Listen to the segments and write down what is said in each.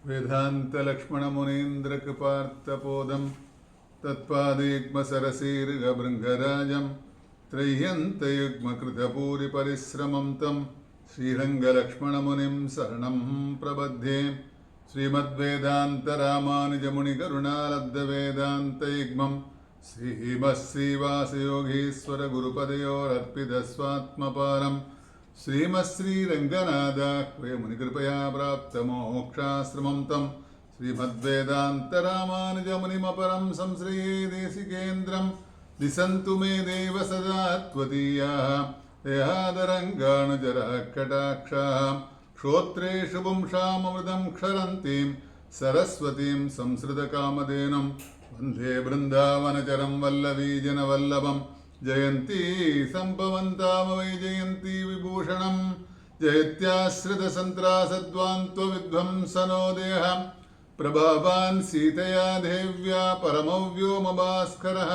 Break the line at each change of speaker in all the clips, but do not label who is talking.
वेदान्तलक्ष्मणमुनीन्द्रकृपार्थपोदं तत्पादेग्मसरसीर्घभृङ्गराजं त्रय्यन्तयुग्मकृतभूरिपरिश्रमं तं श्रीरङ्गलक्ष्मणमुनिं शरणं प्रपद्ये। श्रीमद्वेदान्तरामानुजमुनिकरुणालब्धवेदान्तयुग्मं श्रीमत्श्रीवासयोगीश्वरगुरुपदयोरर्पितस्वात्मपारं श्रीमत्श्रीरङ्गनाथाह्वय मुनिकृपया प्राप्तमोक्षाश्रमं तं श्रीमद्वेदान्तरामानुजमुनिमपरं संश्रये देशिकेन्द्रं दिशन्तु मे देव सदा त्वदीयाः देहादरङ्गानुजरः कटाक्षाः श्रोत्रेषु पुंसामृतं क्षरन्तीं सरस्वतीं संसृतकामधेनुं वन्दे बृन्दावनचरं वल्लवीजनवल्लभं जयन्ती सम्भवन्तामवै जयन्ती विभूषणं जयत्याश्रितसन्त्रासद्वान्त्वविध्वंसनो प्रभावान् सीतया देव्या परमव्योमभास्करः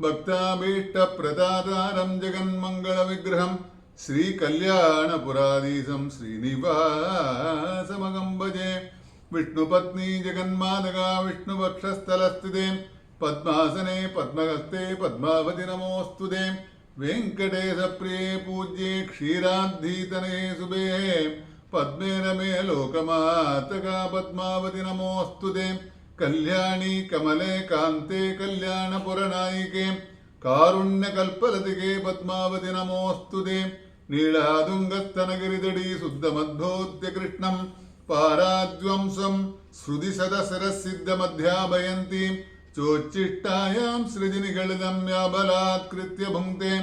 भक्ताभीष्टप्रदातारं जगन्मङ्गलविग्रहं श्रीकल्याणपुराधीशं श्रीनिवासमहं भजे। विष्णुपत्नी जगन्मातगा विष्णुवक्षस्थलस्थिते पद्मासने पद्महस्ते पद्मावति नमोऽस्तुते। वेङ्कटेशप्रिये पूज्ये क्षीराब्धितनये शुभे पद्मे रमे लोकमातगा पद्मावति नमोऽस्तुते। कल्याणी कमले कान्ते कल्याणपुरनायिके कारुण्यकल्पलतिके पद्मावति नमोऽस्तुते। नीलादुङ्गस्तनगिरिदडी शुद्धमद्भोत्य कृष्णं पाराद्वंसं श्रुतिशतशिरःसिद्धमध्याभयन्तीं चोच्चिष्टायां सृजिनिगलितं याबलात्कृत्य भुङ्क्ते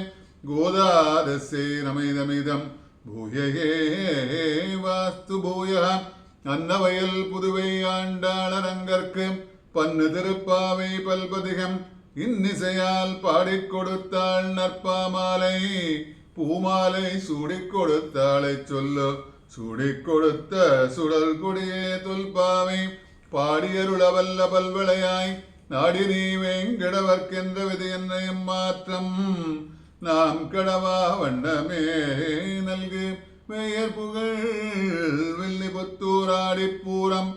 गोदादस्यै नमैदमिदं भूयये वास्तु भूयः। அன்னவயல் புதுவை ஆண்டாளரங்கற்கு பன்னு திருப்பாவை பல்பதிகம் இன்னிசையால் பாடிக் கொடுத்தாள் நற்பாமாலை பூமாலை சூடிக் கொடுத்தாளை சொல்லு சூடிக் கொடுத்த சுடல் கொடியே தொல்பாவை பாடியருளவல்ல பல்வளையாய் நாடி நீ வேங்கடவர்க்கென்ற விதி என்னையும் மாற்றம் நாம் கடவா வண்ணமே நல்கு மேயர் புகழ் வில்லிபுத்தூராடிப்பூரம்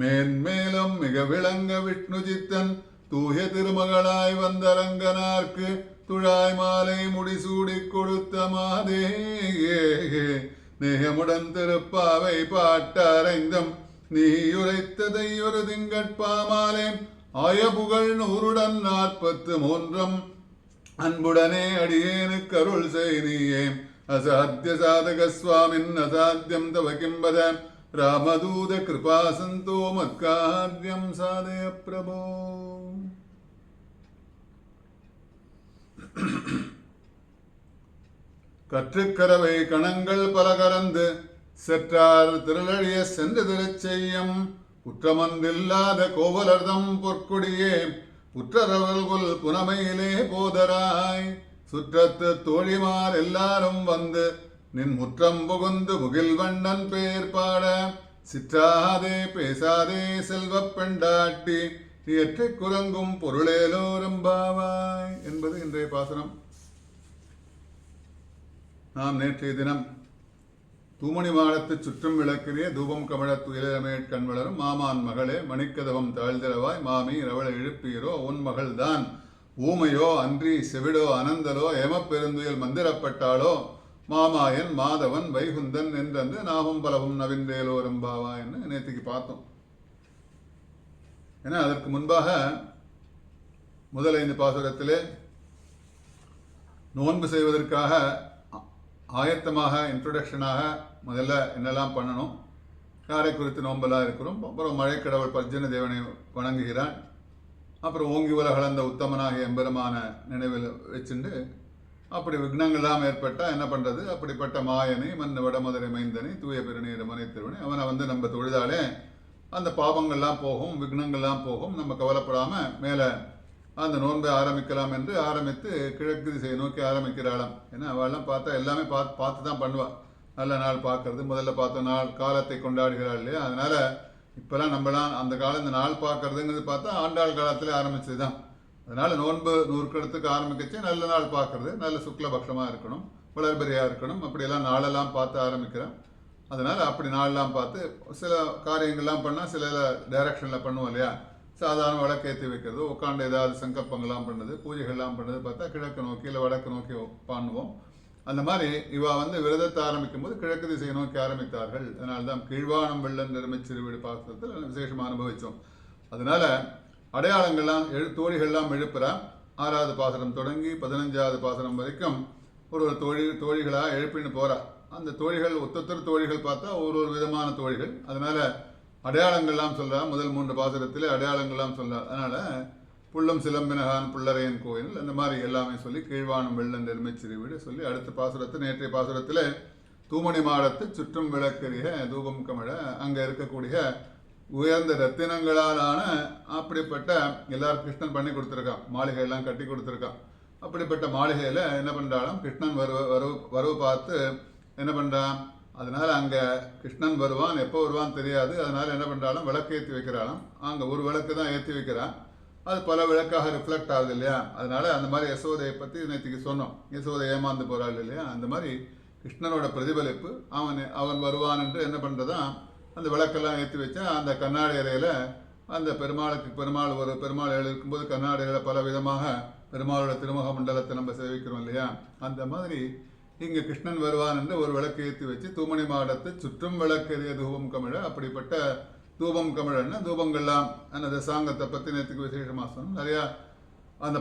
மேன்மேலும் மிக விளங்க விஷ்ணு சித்தன் தூய திருமகளாய் வந்தரங்கனார்க்கு துழாய் மாலை முடிசூடிக் கொடுத்த மாதே நேயமுடன் திருப்பாவை பாட்டரைந்தம் நீயுரைத்ததை ஒரு திங்கட்பாமாலே ஆய புகழ் 100 அன்புடனே அடியேனுக்கு அருள் செய் நீயே। असाध्य साधक स्वामिन् असाध्यं तव किं वद रामदूत कृपा सन्तो मत्कार्यं साधय प्रभो। கற்றுக்கரவை கணங்கள் பல கறந்து செற்றார் திருளழிய சென்று திருச்செய்யம் குற்றமன்றில்லாத கோவலர்தம் பொற்கொடியே உற்றரவல்குல் புனமையிலே போதராய் சுற்றத்து தோழிமார் எல்லாரும் வந்து நின் முற்றம் புகுந்து முகில் வண்ணன் பேர் பாட சிற்றாதே பேசாதே செல்வப் பெண்டாட்டி இயற்றி குரங்கும் பொருளேலோரும் பாவாய் என்பது இன்றைய பாசனம். நாம் நேற்றைய தினம் தூமணி மாடத்து சுற்றும் விளக்கிலே தூபம் கமழத் துயிலமேற் கண் வளரும் மாமான் மகளே மணிக்கதவம் தாழ்திரவாய் மாமி ரவள இழுப்பீரோ உன் மகள்தான் ஊமையோ அன்றி செவிடோ அனந்தலோ ஏமப்பெருந்துயில் மந்திரப்பட்டாளோ மாமாயன் மாதவன் வைகுந்தன் என்றந்து நாமம் பலவும் நவின்றேலோரும் பாவா என்று நேற்றுக்கு பார்த்தோம். ஏன்னா அதற்கு முன்பாக முதல் 5 பாசுரத்திலே நோன்பு செய்வதற்காக ஆயத்தமாக இன்ட்ரொடக்ஷனாக முதல்ல என்னெல்லாம் பண்ணணும், யாரை குறித்து நோன்பெல்லாம் இருக்கிறோம், அப்புறம் மழைக்கடவுள் பர்ஜன தேவனை வணங்குகிறான், அப்புறம் ஓங்கி உலகளந்த உத்தமனாகிய எம்பெருமான நினைவில் வச்சுண்டு அப்படி விக்னங்கள்லாம் ஏற்பட்டால் என்ன பண்ணுறது, அப்படிப்பட்ட மாயனை மண் வடமதுரை மைந்தனை தூய பெருநீர் மனை திருவனை அவனை வந்து நம்ம தொழுதாலே அந்த பாவங்கள்லாம் போகும், விக்னங்கள்லாம் போகும், நம்ம கவலைப்படாமல் மேலே அந்த நோன்பை ஆரம்பிக்கலாம் என்று ஆரம்பித்து கிழக்கு திசையை நோக்கி ஆரம்பிக்கிறாளாம். ஏன்னா அவெல்லாம் பார்த்தா எல்லாமே பார்த்து தான் பண்ணுவாள். நல்ல நாள் பார்க்கறது, முதல்ல பார்த்த நாள் காலத்தை கொண்டாடுகிறாள் இல்லையா. அதனால் இப்போலாம் நம்மளாம் அந்த காலம் இந்த நாள் பார்க்கறதுங்கிறது பார்த்தா ஆண்டாள் காலத்தில் ஆரம்பிச்சது தான். அதனால் நோன்பு 100 கிடத்துக்கு ஆரம்பிக்கச்சு நல்ல நாள் பார்க்கறது, நல்ல சுக்லபக்ஷமாக இருக்கணும், வளர்பெரியாக இருக்கணும், அப்படியெல்லாம் நாளெல்லாம் பார்த்து ஆரம்பிக்கிறேன். அதனால் அப்படி நாளெலாம் பார்த்து சில காரியங்கள்லாம் பண்ணால் சில டைரக்ஷனில் பண்ணுவோம் இல்லையா. சாதாரண விளக்கேற்றி வைக்கிறது, உட்காந்து ஏதாவது சங்கப்பங்கள்லாம் பண்ணுறது, பூஜைகள்லாம் பண்ணுறது பார்த்தா கிழக்கு நோக்கி இல்லை வடக்கு நோக்கி பண்ணுவோம். அந்த மாதிரி இவா விரதத்தை ஆரம்பிக்கும் போது கிழக்கு திசையை நோக்கி ஆரம்பித்தார்கள். அதனால தான் கீழ்வானம் வெள்ளம் நிறமிச்சிறுவீடு பாசத்தில் விசேஷமாக அனுபவித்தோம். அதனால அடையாளங்கள்லாம் தோழிகள்லாம் எழுப்புறா. 6வது பாசனம் தொடங்கி 15வது பாசனம் வரைக்கும் ஒரு தோழிகளாக எழுப்பின்னு போகிறா. அந்த தோழிகள் ஒத்தொத்தர் தோழிகள் பார்த்தா ஒரு விதமான தோழிகள். அதனால அடையாளங்கள்லாம் சொல்கிறா. முதல் 3 பாசுரத்திலே அடையாளங்கள்லாம் சொல்கிறா. அதனால புல்லும் சிலம்பினகான் புள்ளரையன் கோயில் அந்த மாதிரி எல்லாமே சொல்லி கீழ்வானம் வெள்ளம் நெருமைச்சிறு வீடு சொல்லி அடுத்த பாசுரத்தில் நேற்றைய பாசுரத்தில் தூமணி மாடத்து சுற்றும் விளக்கரிய தூபம் கமழ அங்கே இருக்கக்கூடிய உயர்ந்த ரத்தினங்களாலான அப்படிப்பட்ட எல்லாரும் கிருஷ்ணன் பண்ணி கொடுத்துருக்கான். மாளிகையெல்லாம் கட்டி கொடுத்துருக்கான். அப்படிப்பட்ட மாளிகையில் என்ன பண்ணுறாலும் கிருஷ்ணன் வரவு பார்த்து என்ன பண்ணுறான். அதனால் அங்கே கிருஷ்ணன் வருவான், எப்போ வருவான்னு தெரியாது. அதனால் என்ன பண்ணுறாலும் விளக்கு ஏற்றி வைக்கிறாலும் அங்கே ஒரு விளக்கு தான் ஏற்றி வைக்கிறான். அது பல விளக்காக ரிஃப்ளெக்ட் ஆகுது இல்லையா. அதனால அந்த மாதிரி யசோதையை பற்றி நேற்றுக்கு சொன்னோம். யசோதை ஏமாந்து போகிறாள் இல்லையா. அந்த மாதிரி கிருஷ்ணனோட பிரதிபலிப்பு அவன் வருவான் என்று என்ன பண்ணுறதான் அந்த விளக்கெல்லாம் ஏற்றி வச்சா அந்த கண்ணாடி அறையில் அந்த பெருமாள் இருக்கும்போது கண்ணாடி அறையில் பல விதமாக பெருமாளோட திருமுக மண்டலத்தை நம்ம சேவிக்கிறோம் இல்லையா. அந்த மாதிரி இங்கே கிருஷ்ணன் வருவான் என்று ஒரு விளக்கு ஏற்றி வச்சு தூமணி மாடத்து சுற்றும் விளக்கெரிய தூபம் கமிழ அப்படிப்பட்ட தூபம் கமிழன்னா தூபங்கள்லாம் அந்த சாங்கத்தை பற்றி நேற்றுக்கு விசேஷமாக சொன்னோம். நிறையா அந்த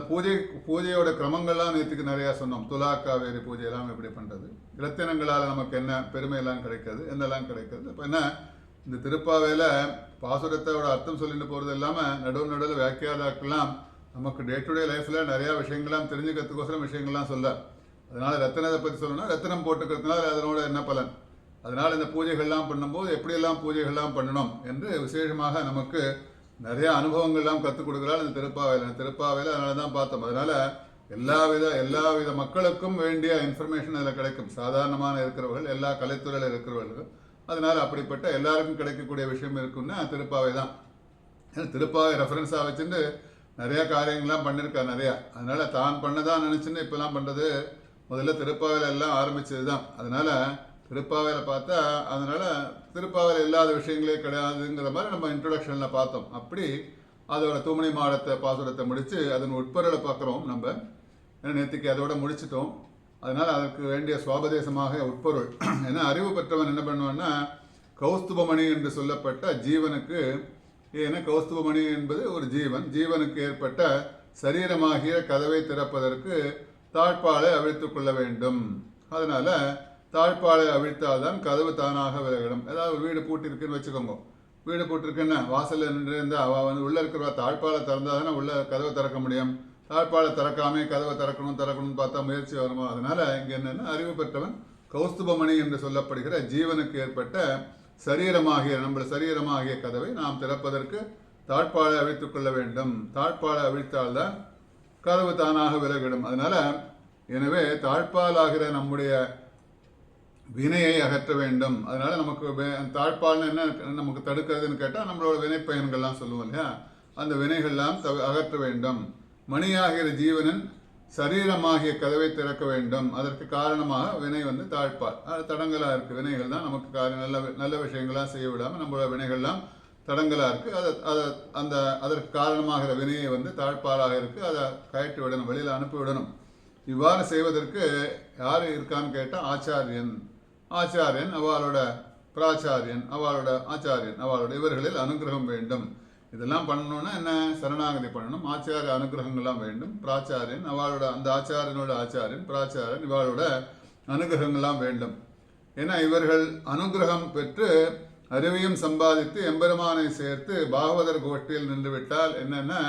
பூஜையோட கிரமங்கள்லாம் நேற்றுக்கு நிறையா சொன்னோம். துலா காவேரி பூஜையெல்லாம் எப்படி பண்ணுறது, இரத்தினங்களால் நமக்கு என்ன பெருமையெல்லாம் கிடைக்கிறது, என்னெல்லாம் கிடைக்கிறது. இப்போ என்ன இந்த திருப்பாவையில் பாசுரத்தோட அர்த்தம் சொல்லிட்டு போகிறது இல்லாமல் நடுவில் வியாக்கியாதாக்கெல்லாம் நமக்கு டே டு டே லைஃப்பில் நிறையா விஷயங்கள்லாம் தெரிஞ்சுக்கிறதுக்கோசரம் விஷயங்கள்லாம் சொல்ல. அதனால் ரத்தினத்தை பற்றி சொல்லணும்னா ரத்தினம் போட்டுக்கிறதுனால அதனோட என்ன பலன், அதனால் இந்த பூஜைகள்லாம் பண்ணும்போது எப்படியெல்லாம் பூஜைகள்லாம் பண்ணணும் என்று விசேஷமாக நமக்கு நிறைய அனுபவங்கள்லாம் கற்றுக் கொடுக்குறாள் இந்த திருப்பாவையில். அதனால தான் பார்த்தோம். அதனால் எல்லாவித மக்களுக்கும் வேண்டிய இன்ஃபர்மேஷன் அதில் கிடைக்கும். சாதாரணமான இருக்கிறவர்கள், எல்லா கலைத்துறையில் இருக்கிறவர்கள், அதனால் அப்படிப்பட்ட எல்லாருக்கும் கிடைக்கக்கூடிய விஷயம் இருக்குன்னா திருப்பாவை தான். திருப்பாவை ரெஃபரன்ஸாக வச்சுட்டு நிறையா காரியங்கள்லாம் பண்ணியிருக்கா நிறையா. அதனால் தான் பண்ணதான் நினச்சின்னு இப்போலாம் பண்ணுறது முதல்ல திருப்பாவையில் எல்லாம் ஆரம்பித்தது தான். அதனால் திருப்பாவையில் பார்த்தா அதனால் திருப்பாவையில் இல்லாத விஷயங்களே கிடையாதுங்கிற மாதிரி நம்ம இன்ட்ரொடக்ஷனில் பார்த்தோம். அப்படி அதோட தூமணி மாடத்தை பாசுரத்தை முடித்து அதன் உட்பொருளை பார்க்குறோம் நம்ம. நேற்றுக்கு அதோட முடிச்சிட்டோம். அதனால் அதற்கு வேண்டிய சுவாபதேசமாக உட்பொருள் ஏன்னா அறிவு பெற்றவன் என்ன பண்ணுவான்னா கௌஸ்துபமணி என்று சொல்லப்பட்ட ஜீவனுக்கு, ஏன்னா கௌஸ்துபமணி என்பது ஒரு ஜீவனுக்கு ஏற்பட்ட சரீரமாகிய கதவை திறப்பதற்கு தாழ்பாலை அவிழ்த்து கொள்ள வேண்டும். அதனால தாழ்பாலை அவிழ்த்தால்தான் கதவு தானாக விலகிடும். ஏதாவது வீடு பூட்டிருக்குன்னு வச்சுக்கோங்க. வீடு பூட்டிருக்குன்னா வாசலில் நின்று இருந்தால் அவள் உள்ளே இருக்கிற தாழ்பாலை திறந்தால் தானே உள்ள கதவை திறக்க முடியும். தாழ்பாலை திறக்காமே கதவை திறக்கணும்னு பார்த்தா முயற்சி வருமா. அதனால இங்கே என்னென்னா அறிவு பெற்றவன் கௌஸ்துபமணி என்று சொல்லப்படுகிற ஜீவனுக்கு ஏற்பட்ட சரீரமாகிய கதவை நாம் திறப்பதற்கு தாழ்பாலை அவிழ்த்துக் கொள்ள வேண்டும். தாழ்பாலை அவிழ்த்தால்தான் கதவு தானாக விலகிடும். அதனால எனவே தாழ்பாலாகிற நம்முடைய வினையை அகற்ற வேண்டும். அதனால நமக்கு தாழ்பால்னு என்ன நமக்கு தடுக்கிறதுன்னு கேட்டால் நம்மளோட வினை பயன்கள்லாம் சொல்லுவோம் இல்லையா, அந்த வினைகள்லாம் அகற்ற வேண்டும். மணியாகிற ஜீவனின் சரீரமாகிய கதவை திறக்க வேண்டும். அதற்கு காரணமாக வினை தாழ்பால், அது தடங்களாக இருக்குது. வினைகள் தான் நமக்கு நல்ல விஷயங்களாக செய்ய விடாமல் நம்மளோட வினைகள்லாம் தடங்களாக இருக்குது. அதற்கு காரணமாகிற வினையை தாழ்பாலாக இருக்குது. அதை கயற்றி விடணும், வெளியில் அனுப்பி விடணும். இவ்வாறு செய்வதற்கு யார் இருக்கான்னு கேட்டால் ஆச்சாரியன் அவளோட பிராச்சாரியன் அவளோட ஆச்சாரியன் அவளோட இவர்களில் அனுகிரகம் வேண்டும். இதெல்லாம் பண்ணணும்னா என்ன, சரணாகதி பண்ணணும். ஆச்சாரிய அனுகிரகங்கள்லாம் வேண்டும். பிராச்சாரியன் அவளோட அந்த ஆச்சாரியனோட ஆச்சாரியன் பிராச்சாரியன் இவளோட அனுகிரகங்கள்லாம் வேண்டும். ஏன்னா இவர்கள் அனுகிரகம் பெற்று அறிவையும் சம்பாதித்து எம்பெருமானை சேர்த்து பாகவதர் கோஷ்டியில் நின்றுவிட்டால் என்னென்னா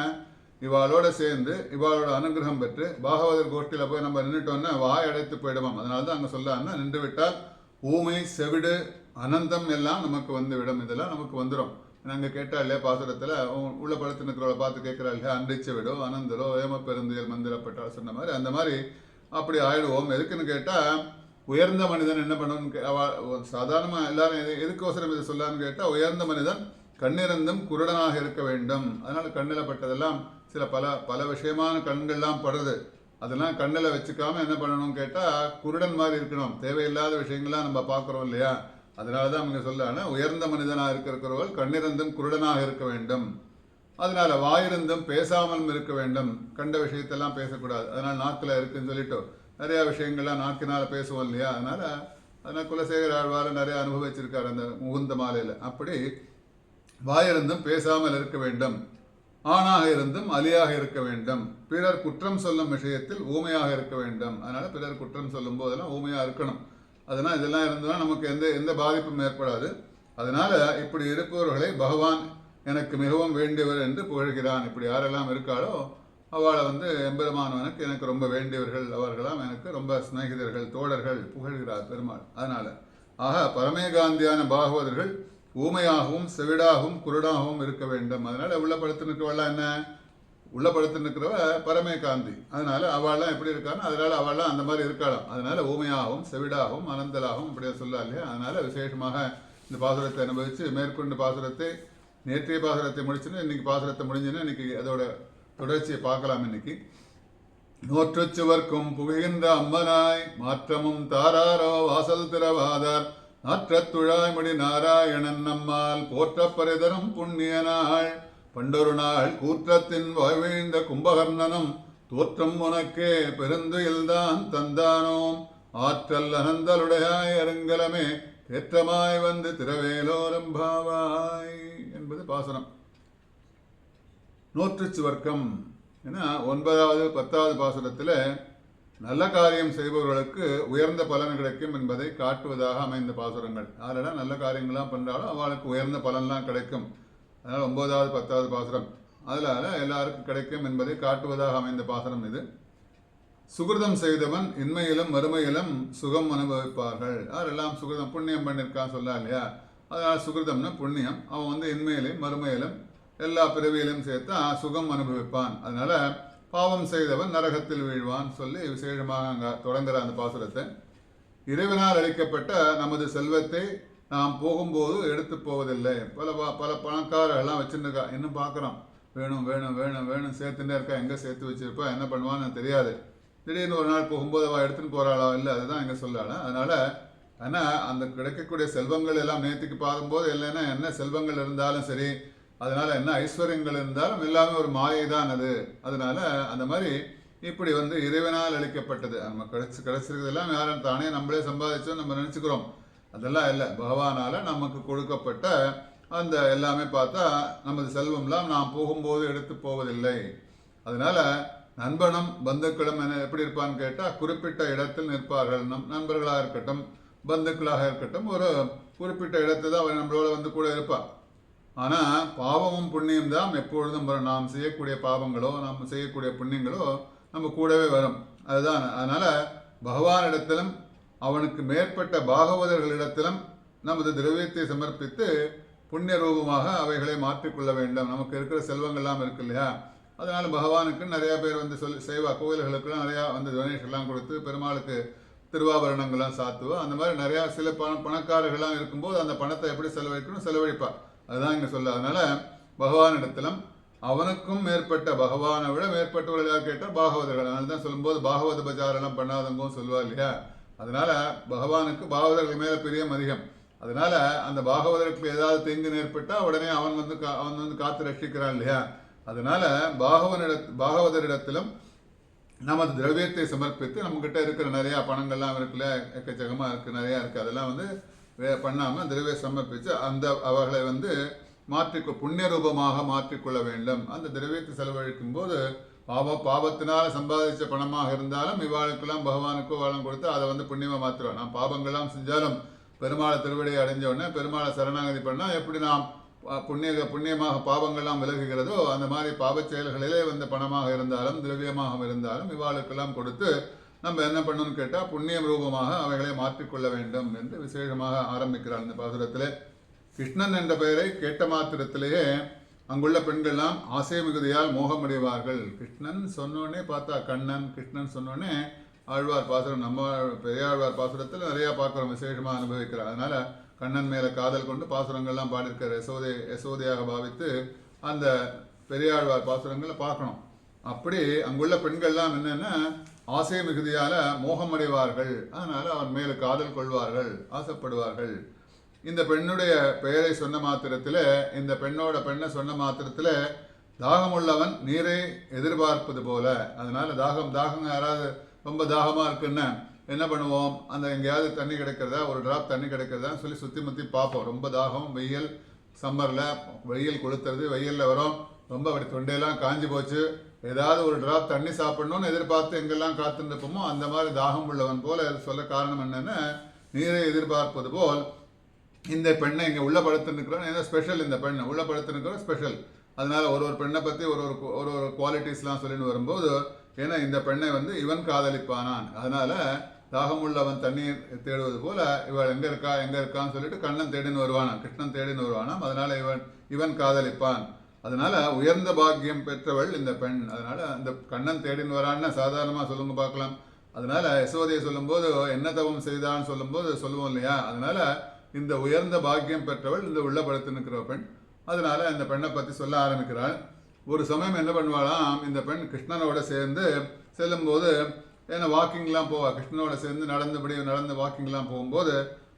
இவாளோட சேர்ந்து இவாளோட அனுகிரகம் பெற்று பாகவதர் கோஷ்டியில் போய் நம்ம நின்றுட்டோன்னா வாய் அடைத்து போயிடுவோம். அதனால தான் அங்கே சொல்லான்னா நின்று விட்டால் ஊமை செவிடு அனந்தம் எல்லாம் நமக்கு விடும். இதெல்லாம் நமக்கு வந்துடும். நாங்கள் கேட்டால் இல்லையா பாசுரத்தில் உள்ள படத்தில் இருக்கிறவளை பார்த்து கேட்குறாள் இல்லையா, அன்றிச்சு விடோ அனந்தரோ ஏம பெருந்தியல் மந்திரப்பட்டால் சொன்ன மாதிரி அந்த மாதிரி அப்படி ஆயிடுவோம். எதுக்குன்னு கேட்டால் உயர்ந்த மனிதன் என்ன பண்ணணும்னு சாதாரணமாக எல்லாரும் எதுக்கோசரம் இதை சொல்லான்னு கேட்டால் உயர்ந்த மனிதன் கண்ணிறந்தும் குருடனாக இருக்க வேண்டும். அதனால் கண்ணில் பட்டதெல்லாம் சில பல விஷயமான கண்கள்லாம் படுறது. அதெல்லாம் கண்ணில் வச்சுக்காமல் என்ன பண்ணணும்னு கேட்டால் குருடன் மாதிரி இருக்கணும். தேவையில்லாத விஷயங்கள்லாம் நம்ம பார்க்குறோம் இல்லையா, அதனால தான் இங்கே சொல்ல உயர்ந்த மனிதனாக இருக்கிறவர்கள் கண்ணிருந்தும் குருடனாக இருக்க வேண்டும். அதனால வாயிருந்தும் பேசாமலும் இருக்க வேண்டும். கண்ட விஷயத்தெல்லாம் பேசக்கூடாது. அதனால் நாக்கில் இருக்குன்னு சொல்லிட்டு நிறையா விஷயங்கள்லாம் நாக்கினால் பேசுவோம் இல்லையா? அதனால் குலசேகர ஆழ்வார் நிறையா அனுபவிச்சிருக்கார் அந்த முகுந்த மாலையில். அப்படி வாயிருந்தும் பேசாமல் இருக்க வேண்டும். ஆணாக இருந்தும் அலியாக இருக்க வேண்டும். பிறர் குற்றம் சொல்லும் விஷயத்தில் ஊமையாக இருக்க வேண்டும். அதனால் பிறர் குற்றம் சொல்லும் போதெல்லாம் ஊமையாக இருக்கணும். அதனால் இதெல்லாம் இருந்ததுன்னா நமக்கு எந்த பாதிப்பும் ஏற்படாது. அதனால் இப்படி இருப்பவர்களை பகவான் எனக்கு மிகவும் வேண்டியவர் என்று புகழ்கிறான். இப்படி யாரெல்லாம் இருக்காளோ அவளை எம்பெருமானவனுக்கு எனக்கு ரொம்ப வேண்டியவர்கள், அவர்களாம் எனக்கு ரொம்ப சிநேகிதர்கள், தோழர்கள் புகழ்கிறார் பெருமாள். அதனால் பரமேகாந்தியான பாகவதர்கள் ஊமையாகவும் செவிடாகவும் குருடாகவும் இருக்க வேண்டும். அதனால் உள்ள படுத்து நிற்கிறவெல்லாம் என்ன? உள்ள படுத்து நிற்கிறவ பரமேகாந்தி. அதனால் அவள்லாம் எப்படி இருக்கான்னு அதனால் அவள்லாம் அந்த மாதிரி இருக்காளாம். அதனால் ஊமையாகவும் செவிடாகவும் அனந்தலாகவும் இப்படியா சொல்லா இல்லையா? அதனால் விசேஷமாக இந்த பாசுரத்தை அனுபவித்து மேற்கொண்டு பாசுரத்தை நேற்றைய பாசுரத்தை முடிச்சுன்னு இன்னைக்கு பாசுரத்தை முடிஞ்சுன்னா இன்னைக்கு அதோட தொடர்ச்சியை பார்க்கலாம். இன்னைக்கு நோற்றுச்சுவர்க்கும் புகுகின்ற அம்மனாய் மாற்றமும் தாராரோ வாசல் திறவாதார் நாற்றத்துழாய்மொழி நாராயணன் நம்மால் போற்றப்பரிதரும் புண்ணிய நாள் பண்டொரு நாள் கூற்றத்தின் வாய்வீழ்ந்த கும்பகர்ணனும் தோற்றம் உனக்கே பெருந்துயில்தான் தந்தானோம் ஆற்றல் அனந்தலுடையாய் அருங்கலமே தேற்றமாய் வந்து திரவேலோரம்பாவாய் என்பது பாசனம். நூற்றுச்சுவர்க்கம் ஏன்னா 9வது 10வது பாசுரத்தில் நல்ல காரியம் செய்பவர்களுக்கு உயர்ந்த பலன் கிடைக்கும் என்பதை காட்டுவதாக அமைந்த பாசுரங்கள். யாரெல்லாம் நல்ல காரியங்கள்லாம் பண்ணுறாலும் அவளுக்கு உயர்ந்த பலன்லாம் கிடைக்கும். அதனால் 9வது 10வது பாசுரம் அதனால எல்லாருக்கும் கிடைக்கும் என்பதை காட்டுவதாக அமைந்த பாசுரம் இது. சுகிருதம் செய்தவன் இன்மையிலும் மறுமையிலும் சுகம் அனுபவிப்பார்கள். யாரெல்லாம் சுகிருதம் புண்ணியம் பண்ணியிருக்கான் சொல்லா இல்லையா? அதனால் சுகிருதம்னா புண்ணியம். அவன் இன்மையிலும் மறுமையிலும் எல்லா பிறவியிலும் சேர்த்து சுகம் அனுபவிப்பான். அதனால பாவம் செய்தவன் நரகத்தில் வீழ்வான் சொல்லி விசேஷமாக அங்கே தொடங்குற அந்த பாசுரத்தை. இறைவனால் அளிக்கப்பட்ட நமது செல்வத்தை நாம் போகும்போது எடுத்து போவதில்லை. பல பணக்காரர்கள்லாம் வச்சுருக்கா, இன்னும் பார்க்குறோம், வேணும் வேணும் வேணும் வேணும் சேர்த்துட்டே இருக்கா. எங்கே சேர்த்து வச்சிருப்பா, என்ன பண்ணுவான்னு தெரியாது. திடீர்னு ஒரு நாள் போகும்போது அவள் எடுத்துன்னு போகிறாளா? இல்லை, அதுதான் எங்கே சொல்லலாம். அதனால் ஆனால் அந்த கிடைக்கக்கூடிய செல்வங்கள் எல்லாம் நேற்றுக்கு பார்க்கும்போது இல்லைன்னா என்ன செல்வங்கள் இருந்தாலும் சரி, அதனால் என்ன ஐஸ்வர்யங்கள் இருந்தாலும் எல்லாமே ஒரு மாயை தான் அது. அதனால் அந்த மாதிரி இப்படி இறைவனால் அளிக்கப்பட்டது நம்ம கிடைச்சிருக்கிறதெல்லாம் யாரும் தானே நம்மளே சம்பாதிச்சோம் நம்ம நினச்சிக்கிறோம். அதெல்லாம் இல்லை, பகவானால் நமக்கு கொடுக்கப்பட்ட அந்த எல்லாமே பார்த்தா நமது செல்வம்லாம் நாம் போகும்போது எடுத்து போவதில்லை. அதனால் நண்பனும் பந்துக்களும் எப்படி இருப்பான்னு கேட்டால் குறிப்பிட்ட இடத்தில் நிற்பார்கள். நண்பர்களாக இருக்கட்டும் பந்துக்களாக இருக்கட்டும் ஒரு குறிப்பிட்ட இடத்துல தான் அவர் நம்மளோட கூட இருப்பார். ஆனால் பாவமும் புண்ணியம் தான் எப்பொழுதும் வரும். நாம் செய்யக்கூடிய பாவங்களோ நாம் செய்யக்கூடிய புண்ணியங்களோ நம்ம கூடவே வரும். அதுதான். அதனால் பகவானிடத்திலும் அவனுக்கு மேற்பட்ட பாகவதர்களிடத்திலும் நமது திரவியத்தை சமர்ப்பித்து புண்ணிய ரூபமாக அவைகளை மாற்றிக்கொள்ள வேண்டும். நமக்கு இருக்கிற செல்வங்கள்லாம் இருக்கு இல்லையா? அதனால் பகவானுக்கு நிறையா பேர் செய்வா. கோவில்களுக்கெல்லாம் நிறையா டொனேஷன்லாம் கொடுத்து பெருமாளுக்கு திருவாபரணங்கள்லாம் சாத்துவா. அந்த மாதிரி நிறையா சில பணக்காரர்கள்லாம் இருக்கும்போது அந்த பணத்தை எப்படி செலவழிக்கணும் செலவழிப்பா. அதுதான் இங்கே சொல்ல. அதனால் பகவானிடத்திலும் அவனுக்கும் மேற்பட்ட பகவானை விட மேற்பட்டவர்களாக கேட்டால் பாகவதர்கள். அதனால தான் சொல்லும்போது பாகவத பஜாரெல்லாம் பண்ணாதவங்களும் சொல்லுவா இல்லையா? அதனால் பகவானுக்கு பாகவதர்கள் மேலே பிரியம் அதிகம். அதனால் அந்த பாகவதற்கு ஏதாவது தீங்கு நேர்பட்டால் உடனே அவன் காத்து ரட்சிக்கிறான் இல்லையா? அதனால் பாகவதரிடத்திலும் நமது திரவியத்தை சமர்ப்பித்து நம்மக்கிட்ட இருக்கிற நிறையா பணங்கள்லாம் இருக்குல்ல, எக்கச்சக்கமாக இருக்குது, நிறையா இருக்குது, அதெல்லாம் பண்ணாமல் திரவிய சமர்ப்பித்து அந்த அவர்களை புண்ணிய ரூபமாக மாற்றிக்கொள்ள வேண்டும். அந்த திரவியத்தை செலவழிக்கும் போது பாவத்தினால் சம்பாதிச்ச பணமாக இருந்தாலும் இவாளுக்கெல்லாம் பகவானுக்கோ வளம் கொடுத்து அதை புண்ணியமாக மாற்றுவோம். நாம் பாவங்கள்லாம் செஞ்சாலும் பெருமாளை திருவடியை அடைஞ்ச உடனே பெருமாளை சரணாகதி பண்ணால் எப்படி நாம் புண்ணியமாக பாவங்கள்லாம் விலகுகிறதோ அந்த மாதிரி பாவச் செயல்களிலே பணமாக இருந்தாலும் திரவியமாக இருந்தாலும் இவாளுக்கெல்லாம் கொடுத்து நம்ம என்ன பண்ணணும்னு கேட்டால் புண்ணியம் ரூபமாக அவைகளை மாற்றிக்கொள்ள வேண்டும் என்று விசேஷமாக ஆரம்பிக்கிறார் இந்த பாசுரத்திலே. கிருஷ்ணன் என்ற பெயரை கேட்ட மாத்திரத்திலேயே அங்குள்ள பெண்கள்லாம் ஆசை மிகுதியால் மோகமடைவார்கள். கிருஷ்ணன் சொன்னோடனே பார்த்தா கண்ணன், கிருஷ்ணன் சொன்னோடனே ஆழ்வார் பாசுரம் நம்ம பெரியாழ்வார் பாசுரத்தில் நிறையா பார்க்குறோம், விசேஷமாக அனுபவிக்கிறார். அதனால் கண்ணன் மேலே காதல் கொண்டு பாசுரங்கள்லாம் பாடியிருக்கிற யசோதையாக பாவித்து அந்த பெரியாழ்வார் பாசுரங்களை பார்க்கணும். அப்படி அங்குள்ள பெண்கள்லாம் என்னென்னா ஆசை மிகுதியால் மோகமடைவார்கள். அதனால் அவன் மேலே காதல் கொள்வார்கள், ஆசைப்படுவார்கள். இந்த பெண்ணுடைய பெயரை சொன்ன மாத்திரத்தில், இந்த பெண்ணை சொன்ன மாத்திரத்தில் தாகமுள்ளவன் நீரை எதிர்பார்ப்பது போல. அதனால தாகம் யாராவது ரொம்ப தாகமாக இருக்குன்னா என்ன பண்ணுவோம், அந்த எங்கேயாவது தண்ணி கிடைக்கிறதா, ஒரு டிராப் தண்ணி கிடைக்கிறதா சொல்லி சுற்றி முற்றி பார்ப்போம். ரொம்ப தாகம், வெயில், சம்மரில் வெயில் கொளுத்துறது, வெயிலில் வரும், ரொம்ப அப்படி தொண்டையெல்லாம் காஞ்சி போச்சு, ஏதாவது ஒரு டிராப் தண்ணி சாப்பிடணும்னு எதிர்பார்த்து எங்கெல்லாம் காத்துருப்போமோ அந்த மாதிரி தாகம் உள்ளவன் போல சொல்ல காரணம் என்னன்னா, நீரை எதிர்பார்ப்பது போல் இந்த பெண்ணை இங்கே உள்ள படுத்துருக்கிறோம். ஏன்னா ஸ்பெஷல், இந்த பெண்ணை உள்ள படுத்துருக்கிறோம் ஸ்பெஷல். அதனால ஒரு பெண்ணை பற்றி ஒரு குவாலிட்டிஸ்லாம் சொல்லிட்டு வரும்போது, ஏன்னா இந்த பெண்ணை இவன் காதலிப்பானான், அதனால தாகமுள்ளவன் தண்ணீர் தேடுவது போல இவள் எங்கே இருக்கான்னு சொல்லிட்டு கண்ணன் தேடின்னு வருவானாம், கிருஷ்ணன் தேடின்னு வருவானாம். அதனால இவன் காதலிப்பான். அதனால உயர்ந்த பாக்கியம் பெற்றவள் இந்த பெண். அதனால அந்த கண்ணன் தேடின்னு வரான்னு சாதாரணமாக சொல்லுங்க பார்க்கலாம். அதனால யசோதையை சொல்லும்போது என்ன தவம் செய்தான்னு சொல்லும்போது சொல்லுவோம் இல்லையா, அதனால இந்த உயர்ந்த பாக்கியம் பெற்றவள் இந்த உள்ள படுத்து நிற்கிற பெண். அதனால இந்த பெண்ணை பற்றி சொல்ல ஆரம்பிக்கிறாள். ஒரு சமயம் என்ன பண்ணுவாளாம், இந்த பெண் கிருஷ்ணனோட சேர்ந்து செல்லும்போது, ஏன்னா வாக்கிங்லாம் போவா, கிருஷ்ணனோட சேர்ந்து நடந்து வாக்கிங்லாம் போகும்போது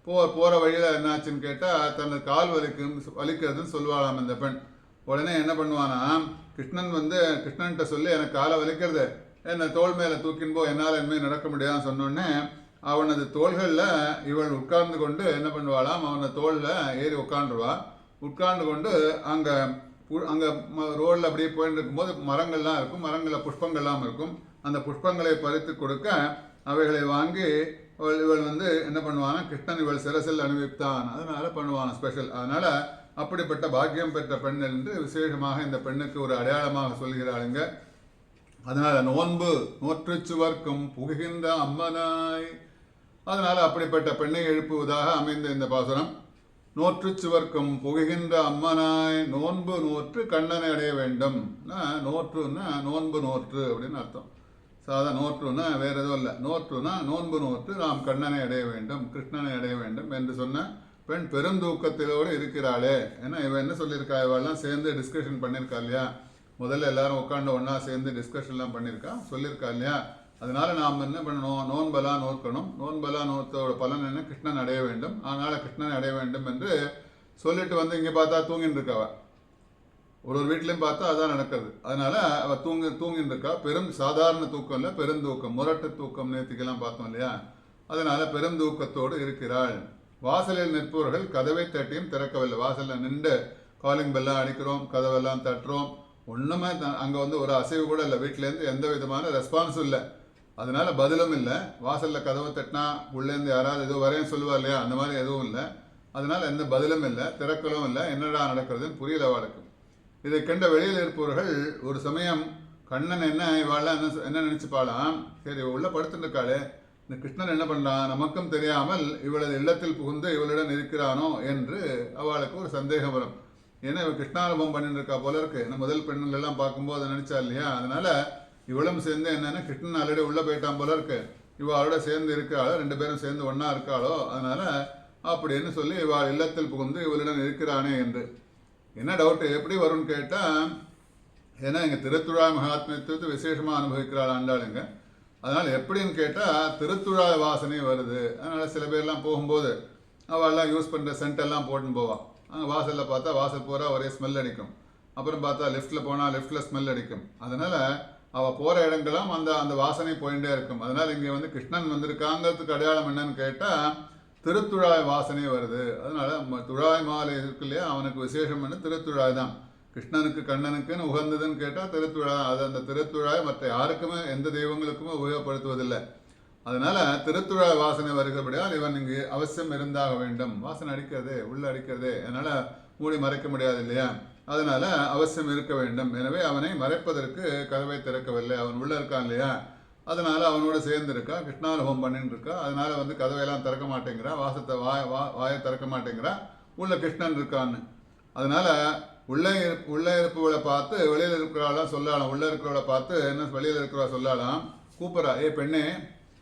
போகிற வழியில் என்னாச்சுன்னு கேட்டால் தனது கால் வலிக்கிறதுன்னு சொல்லுவாளாம் இந்த பெண். உடனே என்ன பண்ணுவானா, கிருஷ்ணன்கிட்ட சொல்லி எனக்கு காலை வலிக்கிறது, என்னை தோள் மேலே தூக்கின்னு என்னால் இனிமேல் நடக்க முடியாதுன்னு சொன்னோடனே அவனது தோள்களில் இவள் உட்கார்ந்து கொண்டு என்ன பண்ணுவாளாம், அவனை தோளில் ஏறி உட்கார்ந்து கொண்டு அங்கே ரோடில் அப்படியே போயிட்டு இருக்கும்போது மரங்கள்லாம் இருக்கும், மரங்களில் புஷ்பங்கள்லாம் இருக்கும். அந்த புஷ்பங்களை பறித்து கொடுக்க அவைகளை வாங்கி இவள் என்ன பண்ணுவானா, கிருஷ்ணன் இவள் சிரசில் அனுபவித்தான், அதனால பண்ணுவான் ஸ்பெஷல். அதனால அப்படிப்பட்ட பாக்கியம் பெற்ற பெண் என்று விசேஷமாக இந்த பெண்ணுக்கு ஒரு அடையாளமாக சொல்கிறாளுங்க. அதனால நோற்று சுவர்க்கும் புகுகின்ற அம்மனாய். அதனால அப்படிப்பட்ட பெண்ணை எழுப்புவதாக அமைந்த இந்த பாசுரம். நோற்று சுவர்க்கும் புகுகின்ற அம்மனாய், நோன்பு நோற்று கண்ணனை அடைய வேண்டும். நோற்றுன்னா நோன்பு அப்படின்னு அர்த்தம். நோற்றுன்னா வேற எதுவும் இல்லை, நோற்றுனா நோன்பு நோற்று நாம் கண்ணனை அடைய வேண்டும், கிருஷ்ணனை அடைய வேண்டும் என்று சொன்ன பெண் பெருந்தூக்கத்திலோடு இருக்கிறாளே. ஏன்னா இவன் என்ன சொல்லியிருக்கா, இவெல்லாம் சேர்ந்து டிஸ்கஷன் பண்ணியிருக்கா இல்லையா, முதல்ல எல்லாரும் உட்காந்து ஒன்றா சேர்ந்து டிஸ்கஷன்லாம் சொல்லியிருக்கா இல்லையா. அதனால நாம் என்ன பண்ணணும், நோன்பெல்லாம் நோக்கணும், நோன்பெல்லாம் நோக்கத்தோட பலன் என்ன, கிருஷ்ணன் அடைய வேண்டும், அதனால கிருஷ்ணனை அடைய வேண்டும் என்று சொல்லிட்டு இங்கே பார்த்தா தூங்கின்னு இருக்கா. ஒரு வீட்லையும் பார்த்தா அதான் நடக்கிறது. அதனால அவள் தூங்கின்னு இருக்கா. சாதாரண தூக்கம் இல்லை, பெருந்தூக்கம், முரட்டு தூக்கம் நேற்றுக்கெல்லாம் பார்த்தோம் இல்லையா. அதனால பெருந்தூக்கத்தோடு இருக்கிறாள். வாசலில் நிற்பவர்கள் கதவை தட்டியும் திறக்கவில்லை. வாசலில் நின்று காலிங் பெல்லாம் அடிக்கிறோம், கதவெல்லாம் தட்டுறோம், ஒன்றுமே அங்கே ஒரு அசைவு கூட இல்லை, வீட்டிலேருந்து எந்த விதமான ரெஸ்பான்ஸும் இல்லை, அதனால பதிலும் இல்லை. வாசலில் கதவை தட்டினா உள்ளேருந்து யாராவது ஏதோ வரையும் சொல்லுவா இல்லையா, அந்த மாதிரி எதுவும் இல்லை. அதனால எந்த பதிலும் இல்லை, திறக்கலும் இல்லை, என்னடா நடக்கிறதுன்னு புரியல அவளுக்கு. இதை கண்ட வெளியில் இருப்பவர்கள் ஒரு சமயம் கண்ணன் இவாள்லாம் என்ன நினைச்சுப்பாளாம், சரி உள்ள படுத்துட்டு இருக்காளே, இந்த கிருஷ்ணன் என்ன பண்ணான், நமக்கும் தெரியாமல் இவளது இல்லத்தில் புகுந்து இவளிடம் இருக்கிறானோ என்று அவளுக்கு ஒரு சந்தேகம் வரும். ஏன்னா இவள் கிருஷ்ணானுபவம் பண்ணிட்டு இருக்கா போல இருக்கு. முதல் பெண்கள் எல்லாம் பார்க்கும்போது அதை நினைச்சா இல்லையா. அதனால இவளும் சேர்ந்து என்னன்னா கிருஷ்ணன் ஆல்ரெடி உள்ள போயிட்டான் போல இருக்கு, இவளோட சேர்ந்து இருக்கிறாளோ, ரெண்டு பேரும் சேர்ந்து ஒன்னா இருக்காளோ, அதனால அப்படின்னு சொல்லி இவள் இல்லத்தில் புகுந்து இவளிடம் இருக்கிறானே என்று. என்ன டவுட்டு எப்படி வரும்னு கேட்டால், ஏன்னா இங்கே திருத்துழாய் மகாத்மியத்தை விசேஷமாக அனுபவிக்கிறாள் ஆண்டாளுங்க. அதனால் எப்படின்னு கேட்டால் திருத்துழாய் வாசனை வருது. அதனால் சில பேர்லாம் போகும்போது அவள்லாம் யூஸ் பண்ணுற சென்டெல்லாம் போட்டுன்னு போவாள். அங்கே வாசலில் பார்த்தா வாசல் பூரா ஒரே ஸ்மெல் அடிக்கும், அப்புறம் பார்த்தா லெஃப்ட்டில் போனால் லெஃப்ட்டில் ஸ்மெல் அடிக்கும். அதனால் அவள் போகிற இடங்கள்லாம் அந்த வாசனை போயிட்டே இருக்கும். அதனால் இங்கே கிருஷ்ணன் வந்திருக்காங்கிறதுக்கு அடையாளம் என்னன்னு கேட்டால் திருத்துழாய் வாசனை வருது. அதனால துழாய் மாலை இருக்கு இல்லையா, அவனுக்கு விசேஷம் என்ன, திருத்துழாய் தான். கிருஷ்ணனுக்கு கண்ணனுக்குன்னு உகந்ததுன்னு கேட்டால் திருத்துழாய். அது அந்த திருத்துழாய் மற்ற யாருக்குமே எந்த தெய்வங்களுக்குமே உபயோகப்படுத்துவதில்லை. அதனால திருத்துழாய் வாசனை வருகிறபடியால் இவன் இங்கு அவசியம் இருந்தாக வேண்டும். வாசனை அடிக்கிறதே, உள்ள அடிக்கிறதே, அதனால மூடி மறைக்க முடியாது இல்லையா, அதனால அவசியம் இருக்க வேண்டும். எனவே அவனை மறைப்பதற்கு கதவை திறக்கவில்லை, அவன் உள்ள இருக்கான் இல்லையா, அதனால அவனோட சேர்ந்து இருக்கா, கிருஷ்ணானுபவம் பண்ணிட்டு இருக்கா. அதனால கதவையெல்லாம் திறக்க மாட்டேங்கிறா, வாசத்தை வாயை திறக்க மாட்டேங்கிறா, உள்ள கிருஷ்ணன் இருக்கான்னு. அதனால உள்ளே இருப்பவளை பார்த்து வெளியில் இருக்கிறாளாம் சொல்லலாம், உள்ளே இருக்கிறவளை பார்த்து என்ன வெளியில் இருக்கிறவா சொல்லலாம், கூப்பிட்றா, ஏ பெண்ணே,